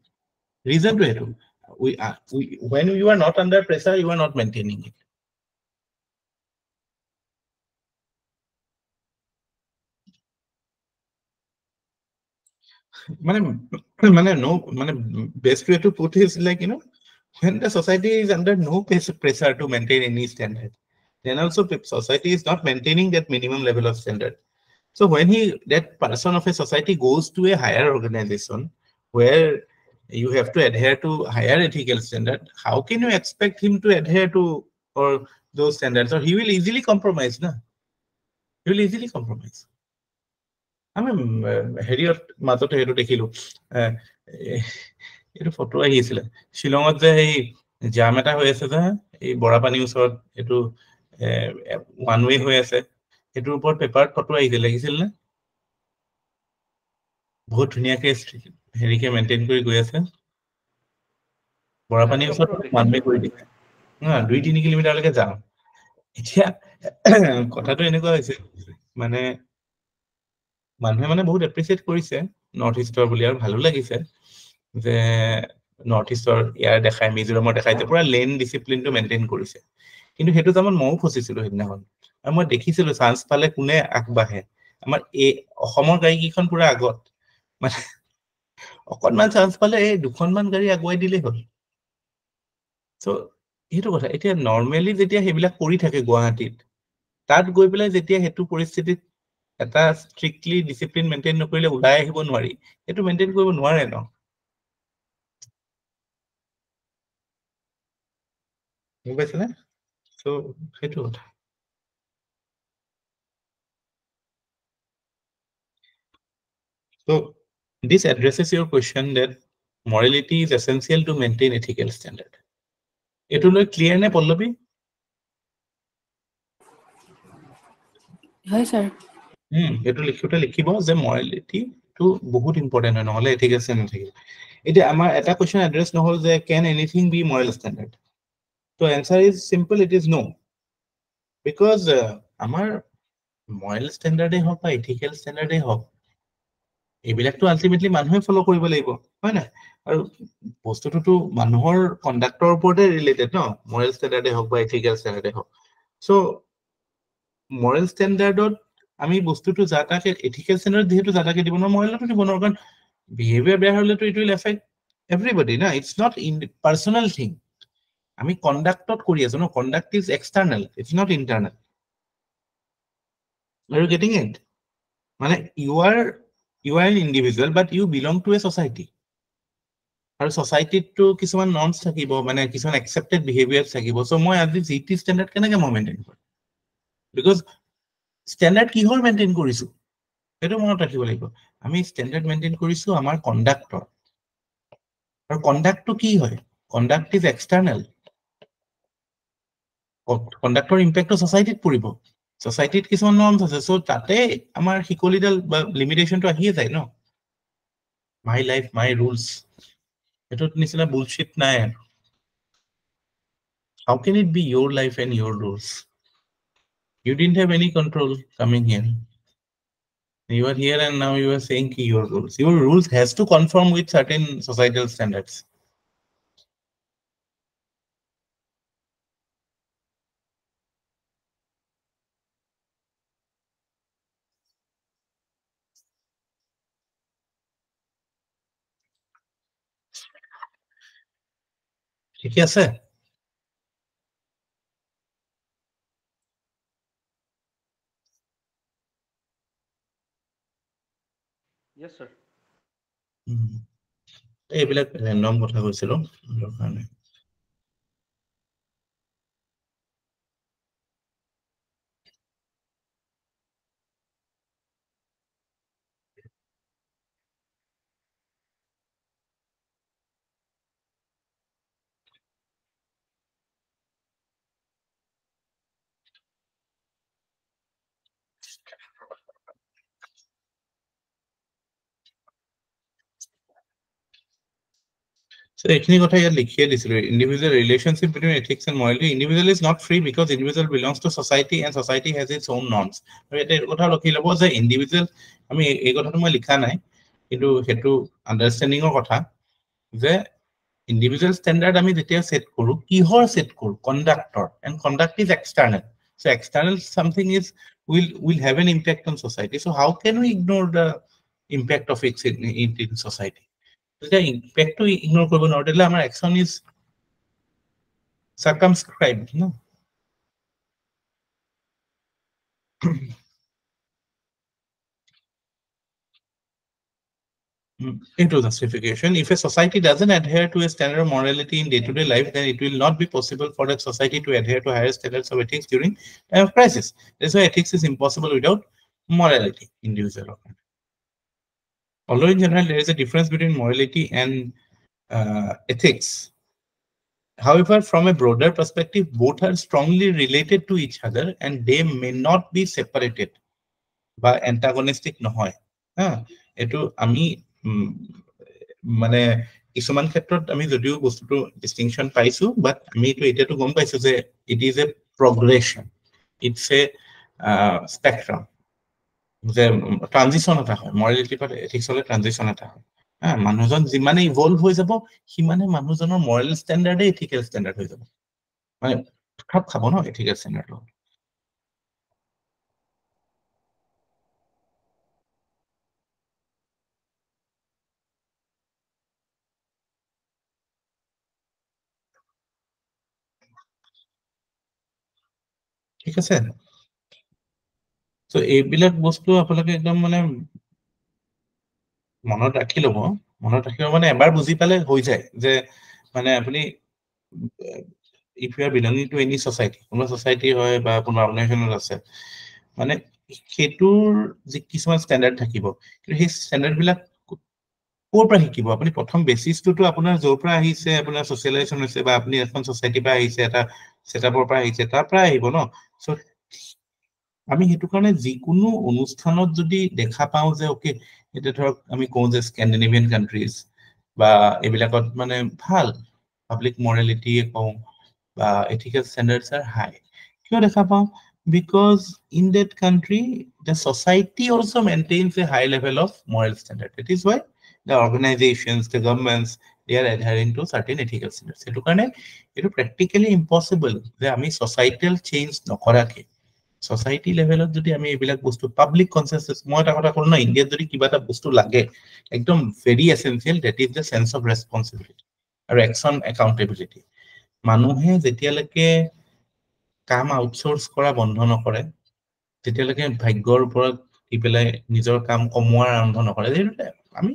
when you are not under pressure you are not maintaining it best way to put is like when the society is under no pressure to maintain any standard then also society is not maintaining that minimum level of standard so when that person of a society goes to a higher organization where you have to adhere to higher ethical standard how can you expect him to adhere to or those standards or he will easily compromise আমি হেৰিয়ত মাজতে সেইটো দেখিলো এইটো photo আহিছিলে শ্বিলঙত যে এই জাম এটা হৈ আছে যে এই বৰাপানীৰ ওচৰত এইটো ওৱান ৱে হৈ আছে সেইটোৰ ওপৰত পেপাৰত ফটো আহিছিল দেখিছিল নে বহুত ধুনীয়াকে হেৰিকে মেইনটেইন কৰি গৈ আছে বৰাপানীৰ ওচৰত ওৱান ৱে কৰি দিছে 2-3 কিলোমিটাৰলৈকে যাম এতিয়া কথাটো এনেকুৱা হৈছে মানে মানুহে বহুত এপ্ৰিচিয়েট কৰিছে নৰ্থ ইষ্টৰ বুলি আৰু ভালো লাগিছে যে নৰ্থ ইষ্টৰ ইয়াৰ দেখাই মিজোৰামৰ দেখাইছে পুৰা লেন ডিচিপ্লিনটো মেইনটেইন কৰিছে কিন্তু সেইটো জামত ময়ো ফচিছিলো সেইদিনাখন আৰু মই দেখিছিলো চান্স পালে কোনে আগবাঢ়ে আমাৰ এই অসমৰ গাড়ীকেইখন পুৰা আগত মানে অকণমান চান্স পালে এই দুখনমান গাড়ী আগুৱাই দিলেই হ'ল চ' সেইটো কথা এতিয়া নৰ্মেলি যেতিয়া সেইবিলাক কৰি থাকে গুৱাহাটীত তাত গৈ পেলাই যেতিয়া সেইটো পৰিস্থিতিত এটা ষ্ট্ৰিক্টলি ডিচিপ্লিন মেইনটেইন নকৰিলে ওলাই আহিব নোৱাৰি সেইটো মেইনটেইন কৰিব নোৱাৰে ন বুজি পাইছেনে চ' সেইটো কথা so this addresses your question that morality is essential to maintain ethical standard এটো লৈ ক্লিয়াৰ নে পল্লৱী হয় স্যাৰ এটো লিখিব যে মৰেলিটি টু বহুত ইম্পৰ্টেন্ট হয় নহলে এথিকেল ষ্টেণ্ডাৰ্ড নাথাকিব এতিয়া আমাৰ এটা কোৱেশ্চন এড্ৰেছ নহল যে can anything be moral standard so answer is simple it is no because আমাৰ moral standard হওক বা ethical standard হওক এইবিলাকটো আলটিমেটলি মানুহে ফলো কৰিব লাগিব হয় না আৰু বস্তুটো মানুহৰ কন্ডাক্টৰ ওপৰতে ৰিলেটেড ন moral standard হওক বা ethical standard হওক so moral standardত আমি বস্তুটো জাতাকে ethical standard যেহেতু জাতাকে দিব ন মৰেলটো দিব ন কাৰণ বিহেভিয়াৰ বেয়া হলেতো ইট উইল এফেক্ট এভৰিবডি না it's not in personal thing আমি কন্ডাক্টত কৰি আছো ন conduct is external it's not internal are you getting it মানে you are an individual but you belong to a society আৰু society-টো কিছুমান norms থাকিব মানে কিছুমান accepted behaviors থাকিব so মই আজি জিটি standard কেনেকৈ মই মেইনটেইন কৰিম because standard কিহৰ মেইনটেইন কৰিছো সেইটো মনত ৰাখিব লাগিব আমি standard মেইনটেইন কৰিছো আমাৰ কন্ডাক্টৰ আৰু কন্ডাক্টটো কি হয় কন্ডাক্ট ইজ এক্সটাৰ্নাল কন্ডাক্টৰ ইম্প্যাক্টটো সোসাইটিত পৰিব সোসাইটিত কিছুমান নৰ্মছ আছে সো তাতে আমাৰ হিকলিডাল বা লিমিটেশনটো আহিয়ে যায় ন my life my rules এটোত নিচিনা বুলশিট নাই how can it be your life and your rules you didn't have any control coming here you are here and now you are saying your rules has to conform with certain societal standards ঠিক আছে Yes, sir. এইবিলাক random কথা কৈছিলো কাৰণে So, এখিনি কথা ইয়াত লিখিয়ে দিছিলো individual relationship between ethics and morality individual is not free because individual belongs to society and society has its own norms আৰু এটা কথা লখি লব যে individual আমি এই কথাটো মই লিখা নাই কিন্তু হেতু আন্ডাৰষ্টেণ্ডিংৰ কথা যে individual standard আমি যেতিয়া সেট কৰো কিহৰ সেট কৰো conductor and conduct is external so external something is will have an impact on society so how can we ignore the impact of it in society the impact to ignore korbo normal amar action is circumscribed no into justification if a society doesn't adhere to a standard of morality in day-to-day life then it will not be possible for that society to adhere to higher standards of ethics during time of crisis that's why ethics is impossible without morality individual although in general there is a difference between morality and ethics however from a broader perspective both are strongly related to each other and they may not be separated বা antagonistic নহয় এটো আমি মানে কিছুমান ক্ষেত্ৰত আমি যদিও বস্তুটো ডিস্টিংকশন পাইছো বাট আমি তো এটাটো গম পাইছো যে it is a progression it's a spectrum যে ট্রানজিশন এটা হয় মৰালিটি পৰা এথিক্সলৈ ট্ৰানজিশন এটা হয় মানুহজন যিমানে ইভলভ হৈ যাব সিমানে মানুহজনৰ মৰাল ষ্টেণ্ডাৰ্ডে এথিকেল ষ্টেণ্ডাৰ্ড হৈ যাব মানে খাপ খাব ন এথিকেল ষ্টেণ্ডাৰ্ড ঠিক আছে সো এইবিলাক বস্তু আপোনালোকে একদম মানে মনত ৰাখি ল'ব মানে এবাৰ বুজি পালে হৈ যায় যে মানে আপুনি if you are belonging to any society কোনো society হয় বা কোনো organization আছে মানে হেতুৰ যে কিছুমান ষ্টেণ্ডাৰ্ড থাকিব কিন্তু সেই ষ্টেণ্ডাৰ্ড বিলাক কোৰ পৰা শিকিব আপুনি প্ৰথম বেচিছটো আপোনাৰ জোৰ পৰা আহিছে আপোনাৰ সোশ্যালাইজেশন হৈছে বা আপুনি এখন সোসাইটি পৰা আহিছে এটা সেটআপৰ পৰা আহিছে তাৰ পৰা আহিব ন সো আমি হেতু কাৰণে যিকোনো অনুষ্ঠানত যদি দেখা পাও যে ওকে এটা ধৰক আমি কওঁ যে স্ক্যান্ডিনেভিয়ান কান্ট্ৰিজ বা এবিলাকত মানে ভাল পাবলিক মৰালিটি কওঁ বা এথিকেল ষ্টেণ্ডাৰ্ডছ আৰ হাই কিয় দেখা পাওঁ because in that country the society also maintains a high level of moral standard that is why the organizations the governments they are adhering to certain ethical standards hetu karone it is practically impossible যে আমি societal change নকৰাকে society levelত যদি আমি এবিলাক বস্তু public consensus মই এটা কথা কলো না ইন্ডিয়াত যদি কিবা এটা বস্তু লাগে একদম very essential that is the sense of responsibility আৰু অ্যাকশন একাউন্টেবিলিটি মানুহে যেতিয়ালৈকে কাম আউটসোৰ্স কৰা বন্ধ নকৰে তেতিয়ালৈকে ভাগ্যৰ ওপৰত কি পেলাই নিজৰ কাম কমোৱাৰ আৰম্ভ নকৰে আমি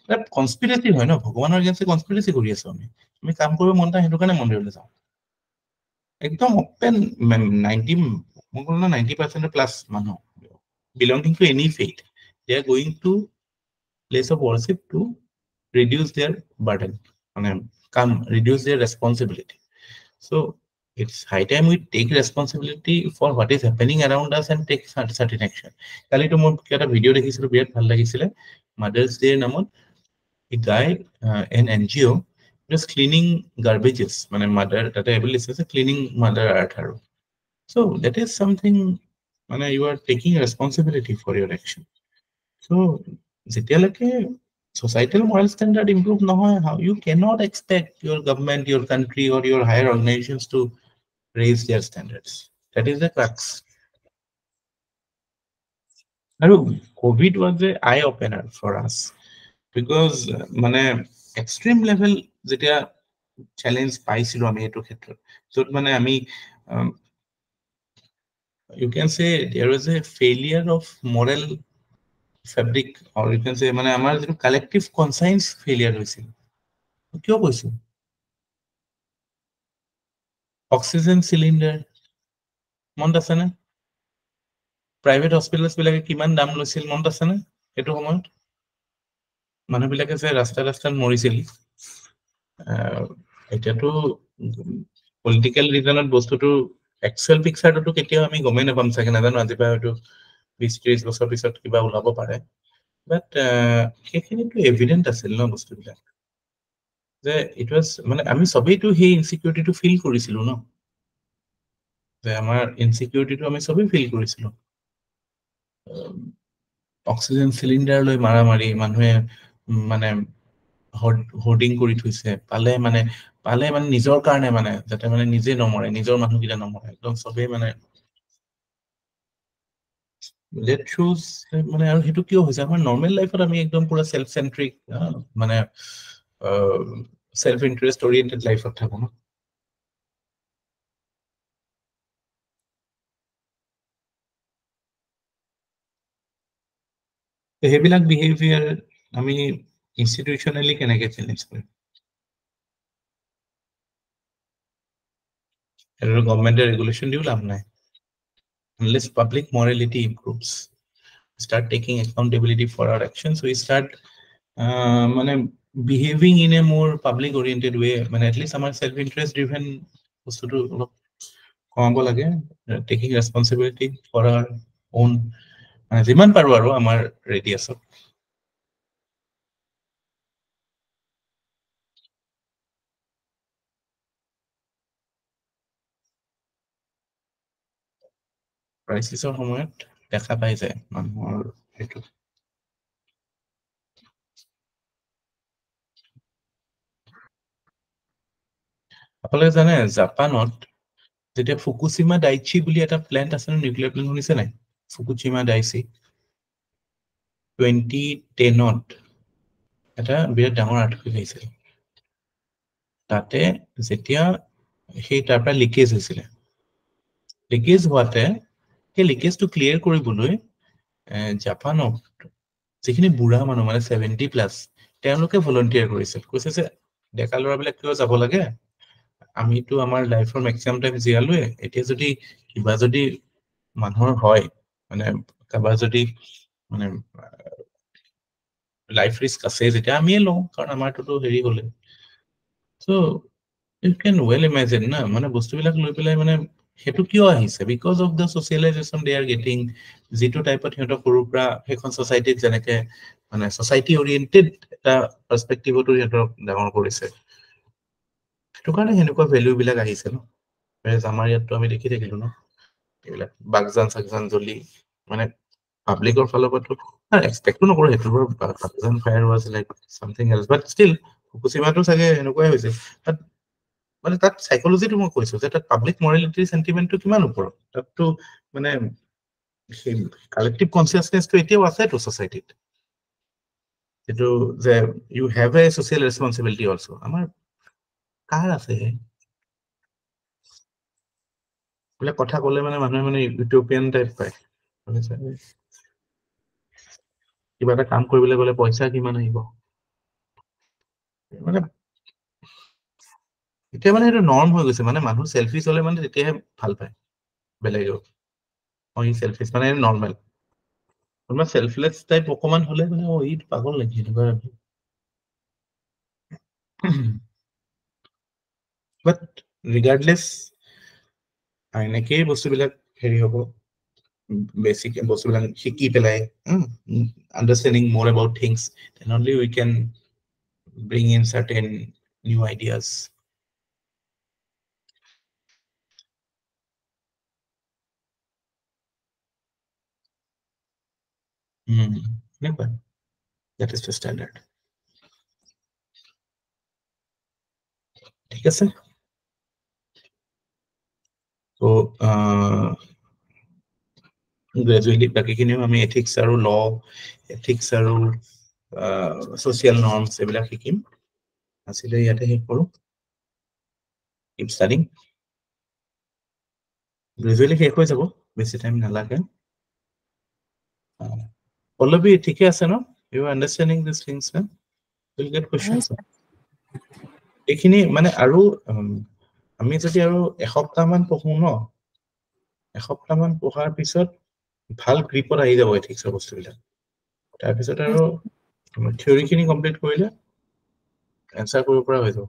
এটা কনস্পিৰেসি হয় ন ভগৱানৰ এগেইনষ্ট কনস্পিৰেসি কৰি আছো আমি কাম কৰিব মন তা হেতু কাৰণে মন্দিৰলৈ যাওঁ একদম ওপেন 90 মই ক'লো না 90% plus মানুহ belonging to any faith, they are going to place of worship to reduce their burden, come reduce their responsibility. So it's high time we take responsibility for what is happening around us and take certain action. Kali to moi eta video dekhisilu birat bhal lagisile, Mother's Day namot a guy, an NGO just cleaning garbages, mother tata able is cleaning Mother Earth haru. So that is something, you are taking responsibility for your action. So jetialake societal moral standard improve nohoy, how you cannot expect your government, your country, or your higher organizations to raise their standards. That is the crux. COVID was an eye opener for us because extreme level jetia challenge paisilo ami etu khetrot, so ami you can say there was a failure of moral fabric, or you can say amar jetu collective conscience failure hoisil. Kyo koisu? Oxygen cylinder মনত আছে না? Private hospitals বিলাকে কিমান দাম লৈছিল মনত আছে না? সেইটো সময়ত মানুহবিলাকে যে ৰাস্তাত মৰিছিল। এতিয়াতো পলিটিকেল ৰিজনত বস্তুটো একচুৱেল পিকচাৰটো কেতিয়াও আমি গমেই নাপাম চাগে, নাজানো, আজি পৰা হয়তো 20-30 বছৰ পিছত কিবা ওলাব পাৰে, বাট সেইখিনিতো এভিডেণ্ট আছিল ন বস্তুবিলাক, যে ইট ৱাজ আমি চবেইতো সেই ইনচিকিউৰিটিটো ফিল কৰিছিলো ন, যে আমাৰ ইনচিকিউৰিটিটো আমি চবেই ফিল কৰিছিলো। অক্সিজেন চিলিণ্ডাৰ লৈ মাৰামাৰি, মানুহে হোৰ্ডিং কৰি থৈছে, পালে নিজৰ কাৰণে যাতে নিজে নমৰে, নিজৰ মানুহকেইটা নমৰে, একদম চবেই লেট শ্বুজ আৰু সেইটো কিয় হৈছে? আমাৰ নৰ্মেল লাইফত আমি একদম পুৰা চেল্ফ চেন্ট্ৰিক, চেল্ফ ইণ্টাৰেষ্ট অৰিয়েণ্টেড লাইফত থাকো ন। সেইবিলাক বিহেভিয়াৰ আমি ইনষ্টিটিউচনেলি কেনেকে চেঞ্জ কৰিম? আৰু গভৰ্ণমেণ্টে ৰেগুলেশ্যন দিও লাভ নাই, unless public morality improves, start taking accountability for our actions, we start behaving in a more public oriented way, at least our self interest driven বস্তুটো অলপ কমাব লাগে, taking responsibility for our own, যিমান পাৰো আৰু আমাৰ ৰেডিয়াছত। ক্ৰাইচিছৰ সময়ত দেখা পাই যায় মানুহৰ সেইটো। আপোনালোকে জানে জাপানত যেতিয়া ফুকুচিমা ডাইচি বুলি এটা প্লেণ্ট আছে, নিউক্লিয়াৰ প্লেণ্ট শুনিছে নাই? ফুকুচিমা ডাইচি 2010ত এটা বিৰাট ডাঙৰ আৰ্থকুৱেক আহিছিল। তাতে যেতিয়া সেই তাৰ পৰা লিকেজ হৈছিলে, লিকেজ হোৱাতে সেই লিকেজটো ক্লিয়াৰ কৰিবলৈ জাপানত যিখিনি বুঢ়া মানুহ 70+, তেওঁলোকে ভলণ্টিয়াৰ কৰিছিল, কৈছে যে ডেকা ল'ৰাবিলাক কিয় যাব লাগে, আমিতো আমাৰ লাইফৰ মেক্সিমাম টাইম জীয়ালোৱে, এতিয়া যদি কিবা যদি মানুহৰ হয়, কাৰোবাৰ যদি লাইফ ৰিস্ক আছে, যেতিয়া আমিয়ে লওঁ, কাৰণ আমাৰটোতো হেৰি হলে। So' you can well imagine না, বস্তুবিলাক লৈ পেলাই সেইটো কিয় আহিছে? Because of the socialisation they are getting, যিটো টাইপত সিহঁতক সৰুৰ পৰা সেইখন ছচাইটিত যেনেকে ছচাইটি অৰিয়েণ্টেড এটা পাৰ্চপেক্টিভতো সিহঁতক ডাঙৰ কৰিছে, সেইটো কাৰণে সেনেকুৱা ভেলু বিলাক আহিছে ন। আমাৰ ইয়াততো আমি দেখি থাকিলো ন, এইবিলাক বাগজান চাগজান জ্বলি, পাব্লিকৰ ফালৰ পৰাতো এক্সপেক্টটো নকৰো, সেইটো Baghjan fire was like something else, but still ফুকুচিমাটো চাগে এনেকুৱাই হৈছে। তাত সাইকোলজিটো মই কৈছো যে তাত পাব্লিক মৰেলিটিৰ সেন্টিমেন্টটো কিমান ওপৰত, তাততো কালেক্টিভ কনচিয়াছনেছটো এতিয়াও আছেতো ছচাইটিত, এইটো যে you have a social responsibility also. আমাৰ কাৰ আছে? বোলে কথা ক'লে মানুহে ইউটোপিয়ান টাইপ পায়, কিবা এটা কাম কৰিবলৈ গ'লে পইচা কিমান আহিব, এতিয়া সেইটো নৰ্ম হৈ গৈছে, মানুহ চেলফিছ হলে তেতিয়াহে ভাল পায় বেলেগেও। ই সেলফিশ মানে নৰ্মেল কোনোবা সেলফলেস টাইপ অকমান হলে মানে ই পাগল নেকি এনেকুৱা বাট ৰিগাৰ্ডলেছ এনেকেই বস্তুবিলাক হেৰি হ'ব বেছিক বস্তুবিলাক শিকি পেলাই understanding more about things then only we can bring in certain new ideas. Never. That is the standard. ঠিক আছে so gradually বাকিখিনিও আমি ethics আৰু law ethics আৰু social norms এইবিলাক শিকিম আছিলে ইয়াতে শেষ কৰোঁ keep studying gradually শেষ হৈ যাব বেছি টাইম নালাগে Pallavi ঠিকে আছে ন you are understanding these things huh? You'll get questions এইখিনি মানে আৰু আমি যদি আৰু এসপ্তাহমান পঢ়ো ন এসপ্তাহমান পঢ়াৰ পিছত ভাল গ্ৰিপত আহি যাব এথিক্সৰ বস্তুবিলাক তাৰপিছত আৰু থিয়ৰিখিনি কমপ্লিট কৰিলে এনসাৰ কৰিব পৰা হৈ যাব